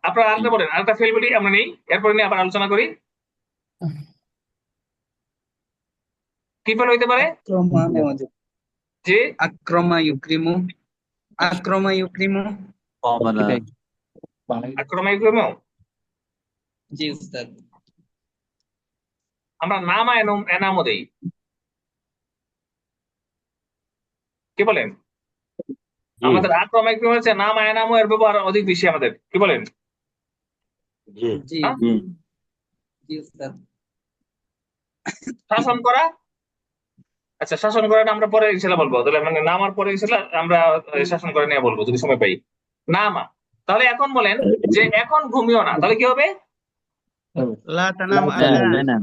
Speaker 1: আপনারা আরেকটা বলেন, আরেকটা ফেল বলি আমরা নেই, এরপরে নিয়ে আবার আলোচনা করি। কি ফেল হইতে পারে? জি
Speaker 8: أكرم يكرم. أكرم يكرم.
Speaker 1: আক্রমণ করবো।
Speaker 8: জি উস্তাদ।
Speaker 1: আমরা নাম এনামও দেই, কি বলেন? আমাদের আক্রমণ হচ্ছে নাম এনামও এর ব্যবহার অধিক বেশি আমাদের, কি বলেন?
Speaker 4: جي.
Speaker 8: জি
Speaker 1: হ্যাঁ?
Speaker 8: জি উস্তাদ।
Speaker 1: শাসন করা। আচ্ছা শাসন করাটা আমরা পরে ইনশাআল্লাহ বলবো, তাহলে মানে নামার পরে ইনশাআল্লাহ আমরা শাসন করে নিয়ে বলবো যদি সময় পাই। নামা, তাহলে এখন বলেন যে এখন ঘুমিও না, তাহলে কি হবে?
Speaker 3: لا تنام
Speaker 4: لا
Speaker 3: الآن.
Speaker 4: ننام.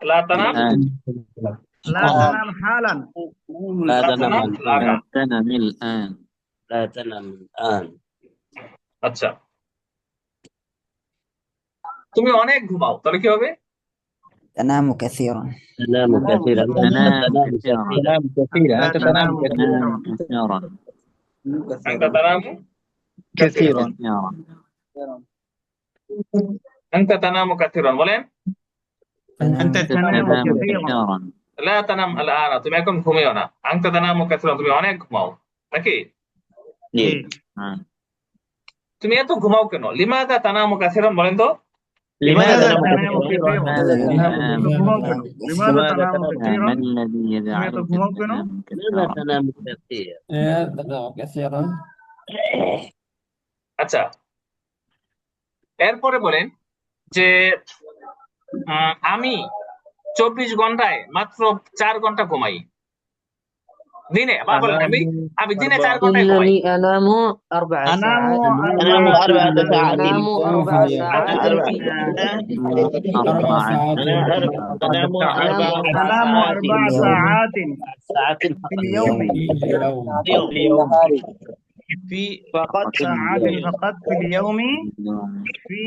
Speaker 1: লা তানাম,
Speaker 3: لا تنام حالا.
Speaker 4: لا
Speaker 1: لا
Speaker 4: تنام
Speaker 1: تنام.
Speaker 4: الآن. لا تنام الآن. لا تنام الآن.
Speaker 1: আচ্ছা তুমি অনেক ঘুমাও, তাহলে কি হবে?
Speaker 5: تنام كثيرا
Speaker 4: تنام كثيرا. تنام كثيرا.
Speaker 8: تنام كثيرا. أنت تنام كثيرا.
Speaker 4: تنام كثيرا.
Speaker 1: আনতা তানামু
Speaker 8: كثيرا.
Speaker 4: كثيرا.
Speaker 1: আনতা তানামু কাসীরান, বলেন।
Speaker 3: أنت تنام
Speaker 4: تنام
Speaker 3: كثيرا.
Speaker 4: كثيرا.
Speaker 1: লা তানাম আল-আনা, তুমি এখন ঘুমিও না। আনতা তানামু কাসীরান, তুমি অনেক ঘুমাও, নাকি?
Speaker 4: جي.
Speaker 1: তুমি এত ঘুমাও কেন? লিমাযা তানামু কাসীরান, বলেন তো।
Speaker 3: لماذا
Speaker 4: تنام
Speaker 3: تنام كثيرا؟
Speaker 4: لماذا تنام
Speaker 3: لماذا تنام
Speaker 4: ما
Speaker 3: كثيرا؟
Speaker 4: الذي يجعلك
Speaker 3: تنام كثيرا؟
Speaker 4: تنام كثيرا؟ تنام كثيرا.
Speaker 7: تنام كثيرا.
Speaker 1: আচ্ছা এরপরে বলেন যে আমি 24 ঘন্টায় মাত্র 4 ঘন্টা ঘুমাই দিনে। আবার বলেন আমি দিনে 4 ঘন্টা ঘুমাই।
Speaker 9: إنني أنام 4
Speaker 3: أنام
Speaker 9: ساعات.
Speaker 4: أنام 4 ساعات.
Speaker 9: أنام 4 ساعات.
Speaker 7: أربع ساعات.
Speaker 4: أنام 4
Speaker 3: أنام 4 ساعات
Speaker 4: ساعات
Speaker 3: في اليوم.
Speaker 7: في اليوم.
Speaker 3: في
Speaker 4: فقط
Speaker 3: ساعات فقط في اليوم في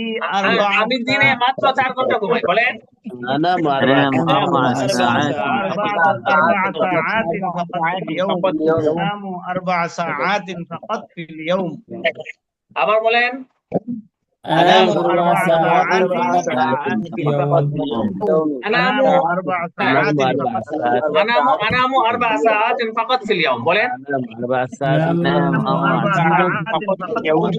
Speaker 1: আমি দিনে মাত্র 4 ঘন্টা ঘুমাই, বলেন।
Speaker 4: أنام
Speaker 5: أنام
Speaker 4: 4
Speaker 5: 4
Speaker 4: ساعات
Speaker 3: أربع ساعات فقط في اليوم أنام 4 ساعات فقط في اليوم
Speaker 1: আবার বলেন।
Speaker 7: أنام
Speaker 3: أنام
Speaker 7: 4
Speaker 3: 4
Speaker 7: ساعات
Speaker 3: ساعات
Speaker 7: فقط في اليوم.
Speaker 1: আনামু
Speaker 3: أنام 4 ساعات فقط
Speaker 1: আনামু 4 ساعات فقط في اليوم, بولين.
Speaker 4: أنام 4 ساعات
Speaker 7: أنام
Speaker 3: أنام 4
Speaker 7: 4
Speaker 3: ساعات فقط في اليوم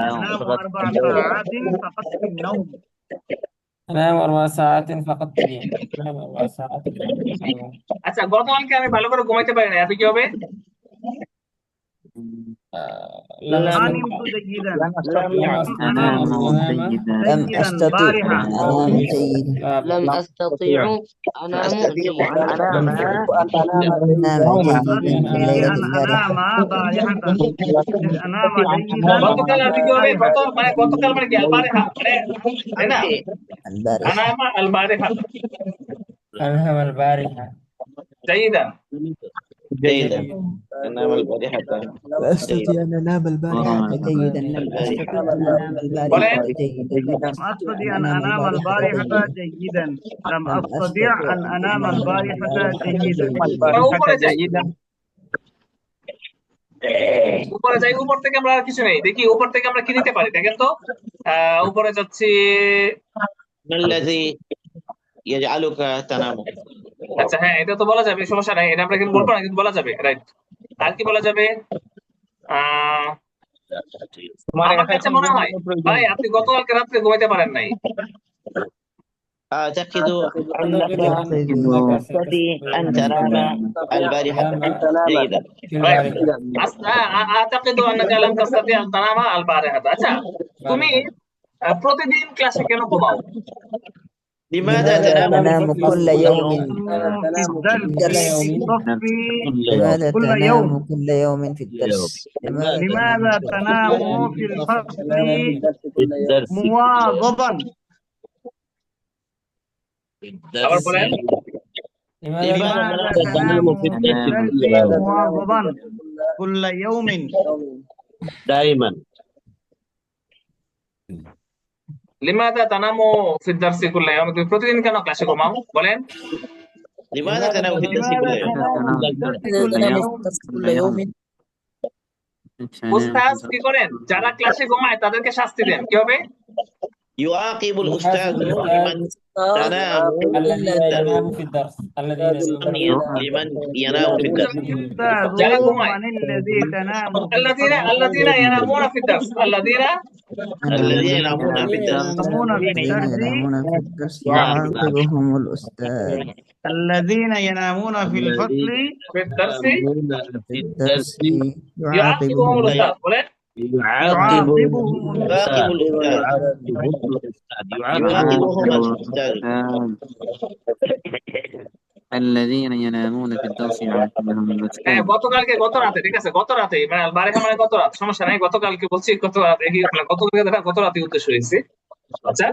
Speaker 3: أنام
Speaker 4: فقط
Speaker 3: 4 ساعات فقط في النوم
Speaker 7: أنام 4 ساعات فقط في اليوم. أنام 4 ساعات في اليوم.
Speaker 1: আচ্ছা, গতকালকে আমি ভালো করে ঘুমাইতে পারি না, আপনি কি হবে?
Speaker 7: لم
Speaker 3: ما
Speaker 7: أستطع
Speaker 3: نمت جيدا
Speaker 7: لم أستطع
Speaker 3: أنام
Speaker 7: أن أنام
Speaker 5: لم
Speaker 3: جيدا
Speaker 5: أستطع
Speaker 3: البارحة
Speaker 5: أن أنام جيدا
Speaker 9: لم أستطيع أنام جيدا
Speaker 7: لم
Speaker 5: أنام جيدا الليلة
Speaker 3: أن
Speaker 5: البارحة
Speaker 3: أنام بارحة أنام جيدا
Speaker 1: গতকাল আপনি কি হবে? গতকাল মানে কি, আলবারেহা মানে, তাই না?
Speaker 5: البارحة
Speaker 1: আনামা আলবারেহা
Speaker 7: أنام البارحة
Speaker 1: জাইদান।
Speaker 4: جيدا أنام البارحة
Speaker 5: لا أستطيع أن أنام البارحة جيدا لم أستطع أن أنام البارحة
Speaker 1: বলেন।
Speaker 5: جيدا
Speaker 3: لم أستطيع أن أنام البارحة جيدا لم أستطيع أن أنام البارحة جيدا
Speaker 1: আমরা উপরে যাই, উপরে যাই। উপর থেকে আমরা আর কিছু নেই, দেখি উপর থেকে আমরা কি নিতে পারি, দেখেন তো। উপরে যাচ্ছি।
Speaker 4: ما الذي يجعلك تنام؟
Speaker 1: আচ্ছা হ্যাঁ, এটা তো বলা যাবে, সমস্যা নাই, এটা আমরা কিন্তু বলবো না, কিন্তু বলা যাবে, রাইট। আর কি বলা যাবে? আহ আমার কাছে মনে হয় ভাই আপনি গতকালকে রাত্রে ঘুমাইতে পারেন নাই।
Speaker 4: أعتقد أنك
Speaker 7: أعتقد أنك
Speaker 4: تستطيع أن تنام البارحة جيدا
Speaker 1: রাইট। আতাকিদু আন্নাকা লাম তাস্তাতি আন তানামা আল বারিহাতা। আচ্ছা, তুমি প্রতিদিন ক্লাসে কেন ঘুমাও?
Speaker 4: لماذا
Speaker 5: لماذا
Speaker 4: تنام
Speaker 5: تنام كل يوم
Speaker 3: في الدرس في الصف
Speaker 5: لماذا
Speaker 3: كل
Speaker 5: تنام
Speaker 3: يوم
Speaker 5: كل يوم في الدرس
Speaker 3: لماذا تنام في الفصل
Speaker 4: في الدرس
Speaker 3: مواظبا
Speaker 1: আবার বলেন।
Speaker 4: لماذا تنام في الدرس
Speaker 3: مواظبا كل يوم
Speaker 4: دائما
Speaker 1: লিমাযা তানামু ফি দারসি কুল্লা ইয়াওম, তুমি প্রতিদিন কেন ক্লাসে ঘুমাও, বলেন।
Speaker 4: لماذا تنام في الدرس كل يوم؟
Speaker 5: كل يوم
Speaker 1: উস্তাদ কি করেন? যারা ক্লাসে ঘুমায় তাদেরকে শাস্তি দেন, কি হবে?
Speaker 4: يعاقب الأستاذ لمن تنام
Speaker 7: الذين ينام في الدرس
Speaker 4: لمن ينام في الدرس
Speaker 1: যারা ঘুমায়।
Speaker 3: من الذي تنام في
Speaker 1: الذين ينامون في الدرس الذين
Speaker 4: الذين ينامون في الدرس
Speaker 5: ينامون في الدرس يعاقبهم الأستاذ
Speaker 3: الذين ينامون في الفصل
Speaker 1: في الدرس
Speaker 5: في الدرس
Speaker 1: يعاقبهم
Speaker 5: يعاقبهم
Speaker 1: الاستاذ، بولين.
Speaker 3: يعاقبهم
Speaker 4: يعاقب الأستاذ يعاقبهم الأستاذ
Speaker 10: الذين ينامون في الدرس يعاقبهم
Speaker 1: হ্যাঁ,
Speaker 10: الأستاذ
Speaker 1: গত রাতে, ঠিক আছে, গত রাতে মানে বারেহা মানে গত রাত, সমস্যা নাই, গতকালকে বলছি, গত রাত মানে গত রাতে উদ্দেশ্য হয়েছে। আচ্ছা,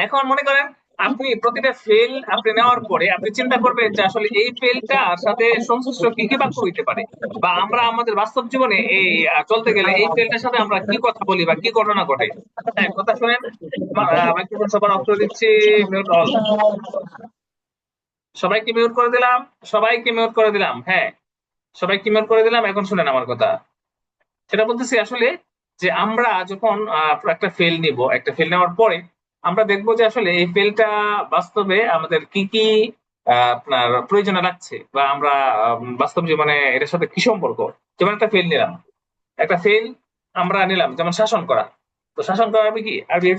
Speaker 1: এখন মনে করেন আপনি প্রতিটা ফেল আপনি নেওয়ার পরে আপনি চিন্তা করবেন যে আসলে এই ফেলটার সাথে সংশ্লিষ্ট কি কি বাক্য হইতে পারে, বা আমরা আমাদের বাস্তব জীবনে এই চলতে গেলে এই ফেলটার সাথে আমরা কি কথা বলি বা কি ঘটনা ঘটে। হ্যাঁ, কথা শুনেন। মাইক্রোফোন সবার অফ করে দিচ্ছি, মিউট অল। সবাইকে মিউট করে দিলাম, সবাইকে মিউট করে দিলাম। হ্যাঁ, সবাইকে মিউট করে দিলাম। এখন শুনেন আমার কথা। সেটা বলতেছি আসলে যে আমরা যখন একটা ফেল নিব, একটা ফেল নেওয়ার পরে আমরা দেখবো যে আসলে এই ফেলটা বাস্তবে আমাদের কি কি আপনার প্রয়োজনে লাগছে, বা আমরা বাস্তব জীবনে এটার সাথে কি সম্পর্ক। যেমন একটা ফেল নিলাম, একটা ফেল আমরা নিলাম, যেমন শাসন করা। তো শাসন করা হবে কি, আরবি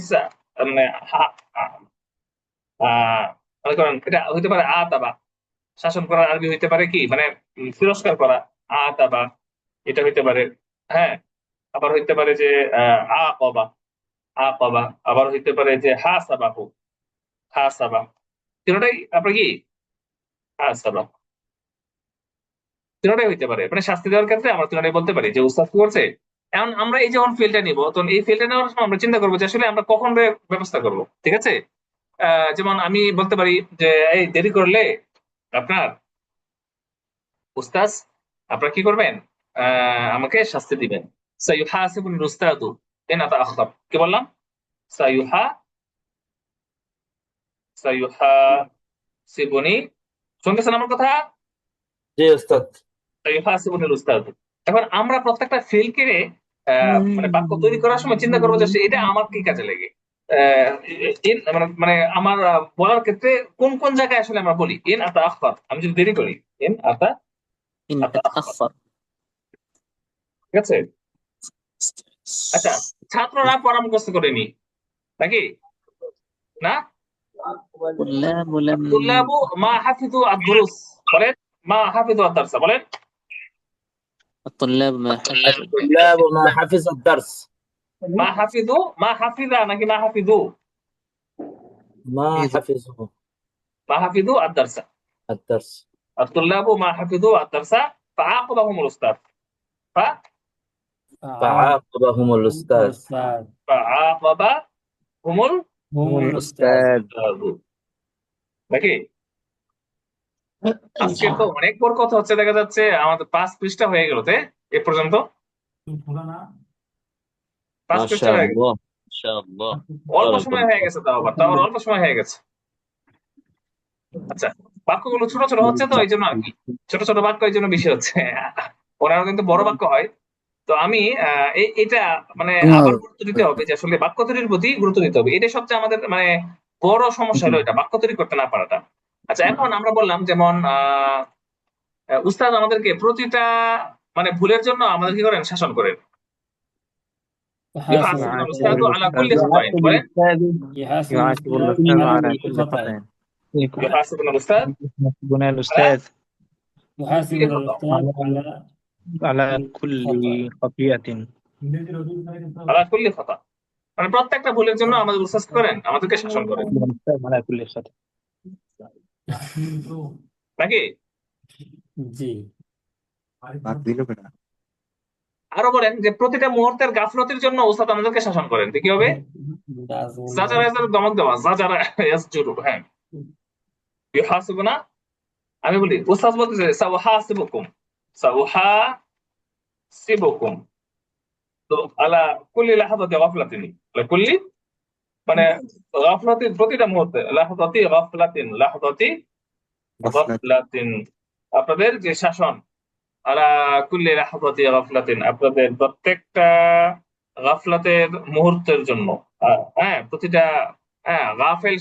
Speaker 1: মানে মনে করেন এটা হইতে পারে আতাবা। শাসন করার আরবি হইতে পারে কি, মানে তিরস্কার করা, আতাবা, এটা হইতে পারে। হ্যাঁ, আবার হইতে পারে যে আকাবা, আকাবা, আবার হইতে পারে যে হাসাবাহু, হাসাবা। তিনটাই আপনার কি হাসাবা, তিনটাই হইতে পারে। মানে শাস্তি দেওয়ার ক্ষেত্রে আমরা তিনটাই বলতে পারি যে উস্তাদ কি করছে। এখন আমরা এই যখন ফিল্ডটা নিব, তখন এই ফিল্ডটা নেওয়ার সময় আমরা চিন্তা করবো যে আসলে আমরা কখন ব্যবস্থা করবো, ঠিক আছে। যেমন আমি বলতে পারি যে এই দেরি করলে আপনার উস্তাদ আপনারা কি করবেন, আমাকে শাস্তি দিবেন। সাইয়ুহাসিবুনি উস্তাদু ইন আতাআখার, কি বললাম? সাইয়ুহাসিবুনি, শুনতেছেন আমার কথা?
Speaker 4: জি উস্তাদ।
Speaker 1: সাইয়ুহাসিবুনি উস্তাদু। এখন আমরা প্রত্যেকটা ফিলকে মানে বাক্য তৈরি করার সময় চিন্তা করবো যে এটা আমার কি কাজে লাগে। মানে মানে আমার বলার ক্ষেত্রে কোন কোন জায়গায় আসলে আমরা বলি ইন আতাআখার, আমি যদি দেরি করি, ইন
Speaker 10: إن أتأخر
Speaker 1: ঠিক আছে? আচ্ছা, ছাত্ররা পড়া মুখস্থ করেনি নাকি? না,
Speaker 10: الطلاب لم
Speaker 1: তুল্লাবু মা হাফিজু আদ-দুরুস, বলেন মা হাফিজু আদ-দারসা, বলেন
Speaker 10: الطلاب ما حفظوا
Speaker 4: الطلاب ما حفظ الدرس.
Speaker 1: মা হাফিজু, মা হাফিজা নাকি মা হাফিজু?
Speaker 4: ما حفظوا
Speaker 1: মা হাফিজু আদ-দারসা।
Speaker 4: الدرس.
Speaker 1: الطلاب ما حفظوا الدرس فعاقبهم الأستاذ.
Speaker 4: فعاقبهم الأستاذ.
Speaker 1: فعاقبهم
Speaker 4: الأستاذ.
Speaker 1: নাকি? আজকে তো অনেক বড় কথা হচ্ছে, দেখা যাচ্ছে আমাদের 5 পৃষ্ঠা হয়ে গেল এ পর্যন্ত। 5
Speaker 4: ما
Speaker 1: পৃষ্ঠা
Speaker 4: شاء
Speaker 1: হয়ে গেল,
Speaker 4: الله ما شاء الله.
Speaker 1: অল্প সময় হয়ে গেছে, তাও অল্প সময় হয়ে গেছে। আচ্ছা, বাক্যগুলো ছোট ছোট হচ্ছে তো এই জন্য আর কি, ছোট ছোট বাক্য এই জন্য বেশি হচ্ছে। ওনারা কিন্তু বড় বাক্য হয়। তো আমি এটা মানে আবার গুরুত্ব দিতে হবে যে আসলে বাক্য তৈরির প্রতি গুরুত্ব দিতে হবে। এটা সবচেয়ে আমাদের মানে বড় সমস্যা হলো এটা, বাক্য তৈরি করতে না পারাটা। আচ্ছা, এখন আমরা বললাম যেমন উস্তাদ আমাদেরকে প্রতিটা মানে ভুলের জন্য আমাদের কি করেন, শাসন করেন। ইউহাসিবুনা উস্তাদু আলা কুল্লি খাতাইন, বলেন
Speaker 8: يعاتب الأستاذ على كل خطأ.
Speaker 1: ইউহাসিবুনা উস্তাদ
Speaker 8: يحاسبنا الأستاذ
Speaker 1: কুল্লি খাতা,
Speaker 8: على كل خطيئة.
Speaker 1: আলা কুল্লি খাতা, মানে প্রত্যেকটা ভুলের জন্য আমাদের উস্তাদ কি করেন, আমাদেরকে শাসন করেন
Speaker 8: الأستاذ على كل خطأ.
Speaker 1: নাকি?
Speaker 7: জি।
Speaker 1: আরো বলেন যে প্রতিটা মুহূর্তের গাফলতির জন্য উস্তাদ আমাদেরকে শাসন করেন, তো কি হবে? জাজারা ইয়াজুরু, দমক দেওয়া, জাজারা ইয়াজুরু। হ্যাঁ, ইউহাসিবুনা, আমি বলি উস্তাদ বলতেছে সাউহাসিবুকুম, সাউহাসিবুকুম তো আলা কুল্লি লাহাযাতি গাফলাতিন, আলা কুল্লি মানে গাফলাতিন, প্রতিটা মুহূর্তে, লাহাযাতি গাফলাতিন, আপনাদের যে শাসন, আলা কুল্লি লাহাযাতি গাফলাতিন, আপনাদের প্রত্যেকটা গাফলাতের মুহূর্তের জন্য, হ্যাঁ প্রতিটা গাফেল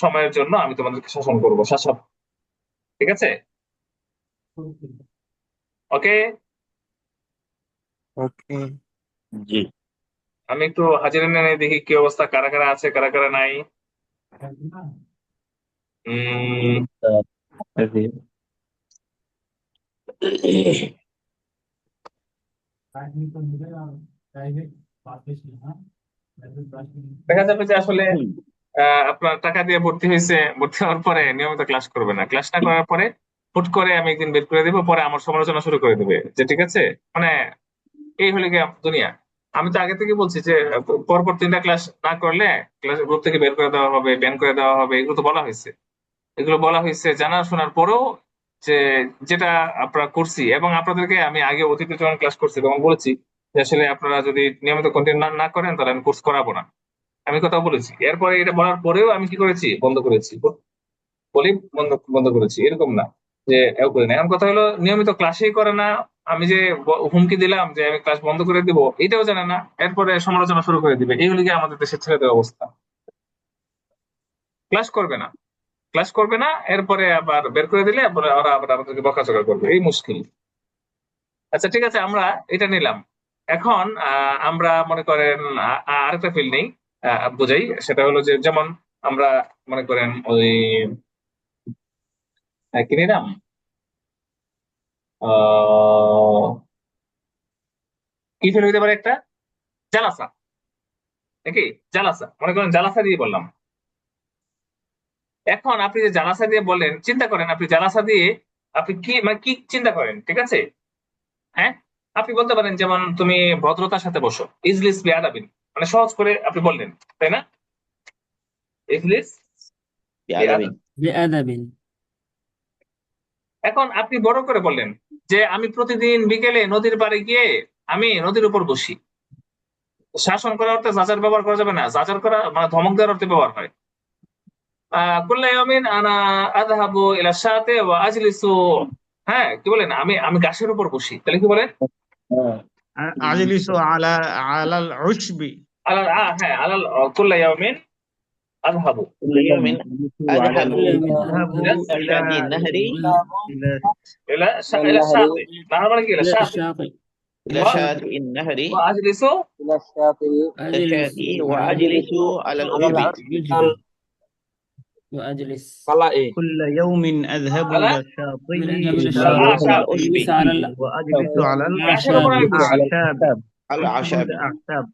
Speaker 1: সময়ের জন্য আমি তোমাদেরকে শাসন করব, শাসক। ঠিক আছে, ওকে।
Speaker 4: জি।
Speaker 1: আমি একটু হাজিরা নিয়ে দেখি কি অবস্থা, কারা কারা আছে, কারা কারা নাই। দেখা যাবে যে আসলে আপনার টাকা দিয়ে ভর্তি হয়েছে, ভর্তি হওয়ার পরে নিয়মিত ক্লাস করবে না, ক্লাস না করার পরে হুট করে আমি একদিন বের করে দেবো, পরে আমার সমালোচনা শুরু করে দেবে যে ঠিক আছে, মানে এই হলে গিয়ে দুনিয়া। আমি তো আগে থেকে বলছি যে পরপর 3টা ক্লাস না করলে ক্লাস গ্রুপ থেকে বের করে দেওয়া হবে, ব্যান করে দেওয়া হবে, এগুলো তো বলা হয়েছে। এগুলো বলা হয়েছে জানা শোনার পরেও যে যেটা আপনারা করছি, এবং আপনাদেরকে আমি আগে অতীতে যখন ক্লাস করছি তখন বলেছি যে আসলে আপনারা যদি নিয়মিত কন্টিনিউ না করেন তাহলে আমি কোর্স করাবো না, আমি কথা বলেছি। এরপরে এটা বলার পরেও আমি কি করেছি, বন্ধ করেছি, বলি বন্ধ বন্ধ করেছি, এরকম না যে এও করে না। এখন কথা হলো নিয়মিত ক্লাসেই করে না, আমি যে হুমকি দিলাম যে আমি ক্লাস বন্ধ করে দিব এটাও জানে না, এরপরে সমালোচনা শুরু করে দিবে। এই হলে গিয়ে আমাদের দেশের ছেলেদের অবস্থা, ক্লাস করবে না, ক্লাস করবে না, এরপরে আবার বের করে দিলে ওরা আবার আমাদেরকে বকাঝকা করবে, এই মুশকিল। আচ্ছা ঠিক আছে, আমরা এটা নিলাম। এখন আমরা মনে করেন আরেকটা ফিল্ড নেই, বুঝাই, সেটা হলো যে যেমন আমরা মনে করেন ওই কি নিলাম, কি ফিল্ড হইতে পারে, একটা জালাসা নাকি, জালাসা, মনে করেন জালাসা দিয়ে বললাম। এখন আপনি যে জালাসা দিয়ে বললেন, চিন্তা করেন আপনি জালাসা দিয়ে আপনি কি মানে কি চিন্তা করেন, ঠিক আছে? হ্যাঁ, আপনি বলতে পারেন যেমন তুমি ভদ্রতার সাথে বসো, ইজলিস বিআদাবিন, মানে সহজ করে আপনি বললেন, তাই না? ইজলিস বিআদাবিন।
Speaker 7: বিআদাবিন।
Speaker 1: এখন আপনি বড় করে বললেন যে আমি প্রতিদিন বিকেলে নদীর পাড়ে গিয়ে আমি নদীর উপর বসি। শাসন করার অর্থে যাচার ব্যবহার করা যাবে না, যাচার করা মানে ধমক দেওয়ার অর্থে ব্যবহার হয়। কুল্লা ইয়াউমিন আনা আযহাবু ইলা শাতি ওয়া আজলিসু, হ্যাঁ কি বলেন, আমি গাছের উপর বসি, তাহলে কি বলেন?
Speaker 3: আজলিসু আলাল উশবি।
Speaker 1: হ্যাঁ আলাল, কুল্লা ইয়াউমিন আযহাবু
Speaker 4: كل يوم أذهب
Speaker 3: আযহাবু
Speaker 4: إلى
Speaker 3: ইলা
Speaker 4: شاطئ النهر
Speaker 3: ইলা
Speaker 1: ইলা শাতি, নাহর মানে কি ইলা
Speaker 7: لا
Speaker 1: শাতি,
Speaker 7: الشاطئ
Speaker 4: إلى شاطئ النهر
Speaker 1: ওয়া আজলিসু
Speaker 7: أجلس
Speaker 4: الشاطئ وأجلس على العشب.
Speaker 7: يجري وأجلس
Speaker 3: كل يوم أذهب
Speaker 1: على
Speaker 3: إلى الشاطئ
Speaker 1: الأعشاب.
Speaker 7: أجلس على
Speaker 3: وأجلس على
Speaker 1: গাছের উপর আমি বসি।
Speaker 3: الأعشاب.
Speaker 4: الأعشاب.
Speaker 3: الأعشاب.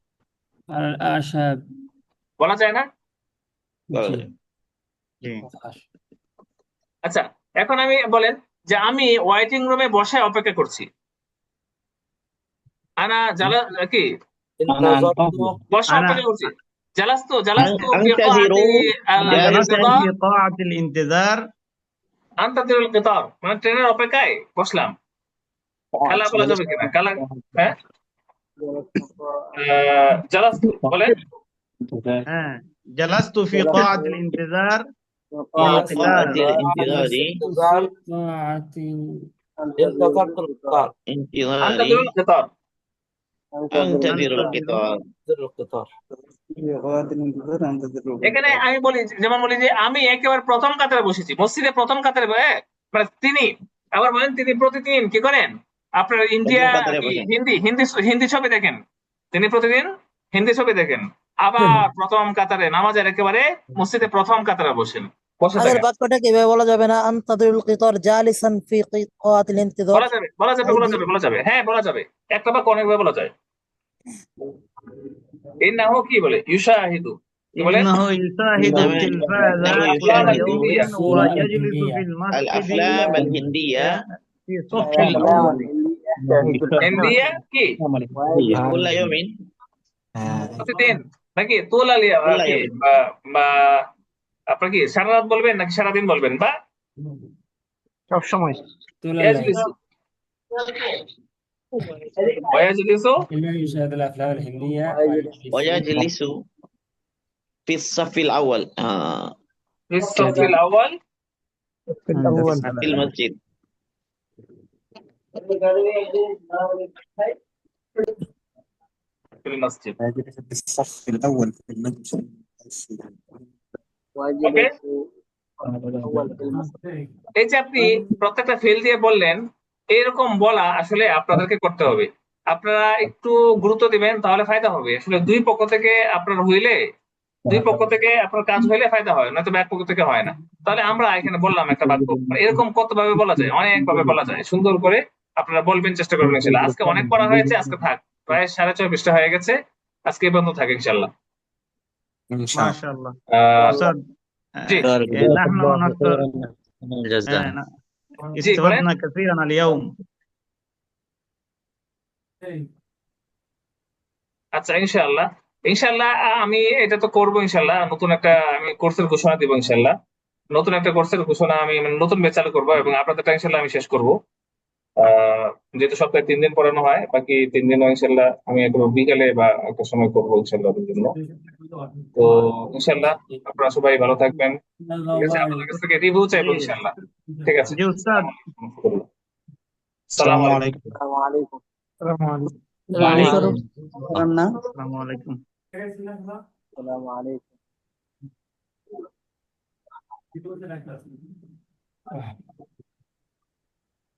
Speaker 7: على الأعشاب
Speaker 1: বলা যায় না?
Speaker 3: জি।
Speaker 1: আচ্ছা, এখন আমি বলেন যে আমি ওয়েটিং রুমে বসে অপেক্ষা করছি। আনা জালা কি বসে
Speaker 3: أنا
Speaker 1: অপেক্ষা করছি। জালাস্তু জালাস্তু ফি
Speaker 4: أنتظر
Speaker 3: جلست
Speaker 1: القطار
Speaker 3: في قاعة الانتظار.
Speaker 1: আনতাদিরুল কিতার, মানে ট্রেনের অপেক্ষায় বসলাম। কালা বলা যাবে কিনা? কালা, হ্যাঁ জালাস্তু বলেন।
Speaker 3: جلست في قاعة الانتظار في
Speaker 4: قاعة
Speaker 3: قطار.
Speaker 4: الانتظار
Speaker 7: طاعة
Speaker 4: انتظار
Speaker 1: আনতাদিরুল কিতার।
Speaker 4: أنتظر القطار.
Speaker 1: এখানে আমি বলি, যেমন বলি যে আমি একেবারে প্রথম কাতারে বসেছি, মসজিদে প্রথম কাতারে, মানে তিনি আবার বলেন তিনি প্রতিদিন কি করেন, আপনার ইন্ডিয়া
Speaker 4: কাতারে
Speaker 1: কি
Speaker 4: বসেন।
Speaker 1: হিন্দি হিন্দি হিন্দি ছবি দেখেন, তিনি প্রতিদিন হিন্দি ছবি দেখেন। আবার প্রথম কাতারে নামাজের একেবারে মসজিদে প্রথম কাতারে বসে
Speaker 11: আগের
Speaker 1: থাকেন।
Speaker 11: বাক্যটা কিভাবে বলা যাবে না? আনতাদিরুল কিতার জালিসান ফি কাতিল ইন্তিজার।
Speaker 1: বলা যাবে বলা যাবে বলা যাবে বলা যাবে, হ্যাঁ বলা যাবে, একটা বাক্য অনেকভাবে বলা যায়। ইন্নাহু কি বলে, ইউশাহিদু কি বলে,
Speaker 3: إنه يشاهد التلفاز
Speaker 1: الأفلام
Speaker 3: كل يوم
Speaker 1: الهندية.
Speaker 3: ويجلس في المسجد
Speaker 4: الأفلام الهندية
Speaker 3: في الصف الأول.
Speaker 1: ইন্ডিয়া কি
Speaker 4: كل يوم
Speaker 1: প্রতিদিন নাকি তোলালিয়া
Speaker 4: তোলা
Speaker 1: কি
Speaker 4: যাবে।
Speaker 1: বা আপনার কি সারা রাত বলবেন নাকি সারাদিন বলবেন, বা
Speaker 8: সব সময়
Speaker 1: ইয়াজলিসু ওয়াজলিসু
Speaker 7: إنه يشاهد الأفلام الهندية
Speaker 4: ويجلس في الصف الأول
Speaker 1: في الصف الأول
Speaker 4: في المسجد.
Speaker 1: في المسجد.
Speaker 5: في الصف الأول في المسجد.
Speaker 1: ওকে, এই যে আপনি প্রত্যেকটা ফিল দিয়ে বললেন, এরকম বলা আসলে আপনাদেরকে করতে হবে। আপনারা একটু গুরুত্ব দিবেন, তাহলে ফায়দা হবে। আসলে দুই পক্ষ থেকে আপনার হইলে, দুই পক্ষ থেকে আপনার কাজ হইলে ফায়দা হয়, নয়তো এক পক্ষ থেকে হয় না। তাহলে আমরা এখানে বললাম একটা বাক্য, এরকম কত ভাবে বলা যায়, অনেক ভাবে বলা যায়। সুন্দর করে আপনারা বলবেন, চেষ্টা করবেন ইনশাল্লাহ। আজকে অনেক পড়া হয়েছে, আজকে থাক, প্রায় 24:30 হয়ে গেছে, আজকে এই পর্যন্ত থাকে ইনশাল্লাহ।
Speaker 3: ما شاء الله. أستاذ
Speaker 1: জি
Speaker 3: نحن
Speaker 1: জি বলেন।
Speaker 3: استفدنا كثيرا اليوم.
Speaker 1: আচ্ছা ইনশাআল্লাহ, ইনশাআল্লাহ আমি এটা তো করবো ইনশাআল্লাহ। নতুন একটা আমি কোর্সের ঘোষণা দিব ইনশাআল্লাহ। নতুন একটা কোর্সের ঘোষণা আমি নতুন ব্যাচ চালু করবো, এবং আপনাদেরটা ইনশাআল্লাহ আমি শেষ করবো। যেহেতু সপ্তাহে 3 দিন পড়ানো হয়, বাকি 3 দিনও ইনশাআল্লাহ আমি একটু বিকালে বা একটা সময় করবো ইনশাআল্লাহ আপনাদের জন্য। তো ইনশাআল্লাহ আপনারা সবাই ভালো থাকবেন, ঠিক আছে? আপনাদের কাছ থেকে রিভিউ চাইবো ইনশাআল্লাহ, ঠিক আছে?
Speaker 3: जी أستاذ.
Speaker 1: আসসালামু আলাইকুম।
Speaker 3: السلام عليكم.
Speaker 11: السلام عليكم.
Speaker 3: السلام عليكم.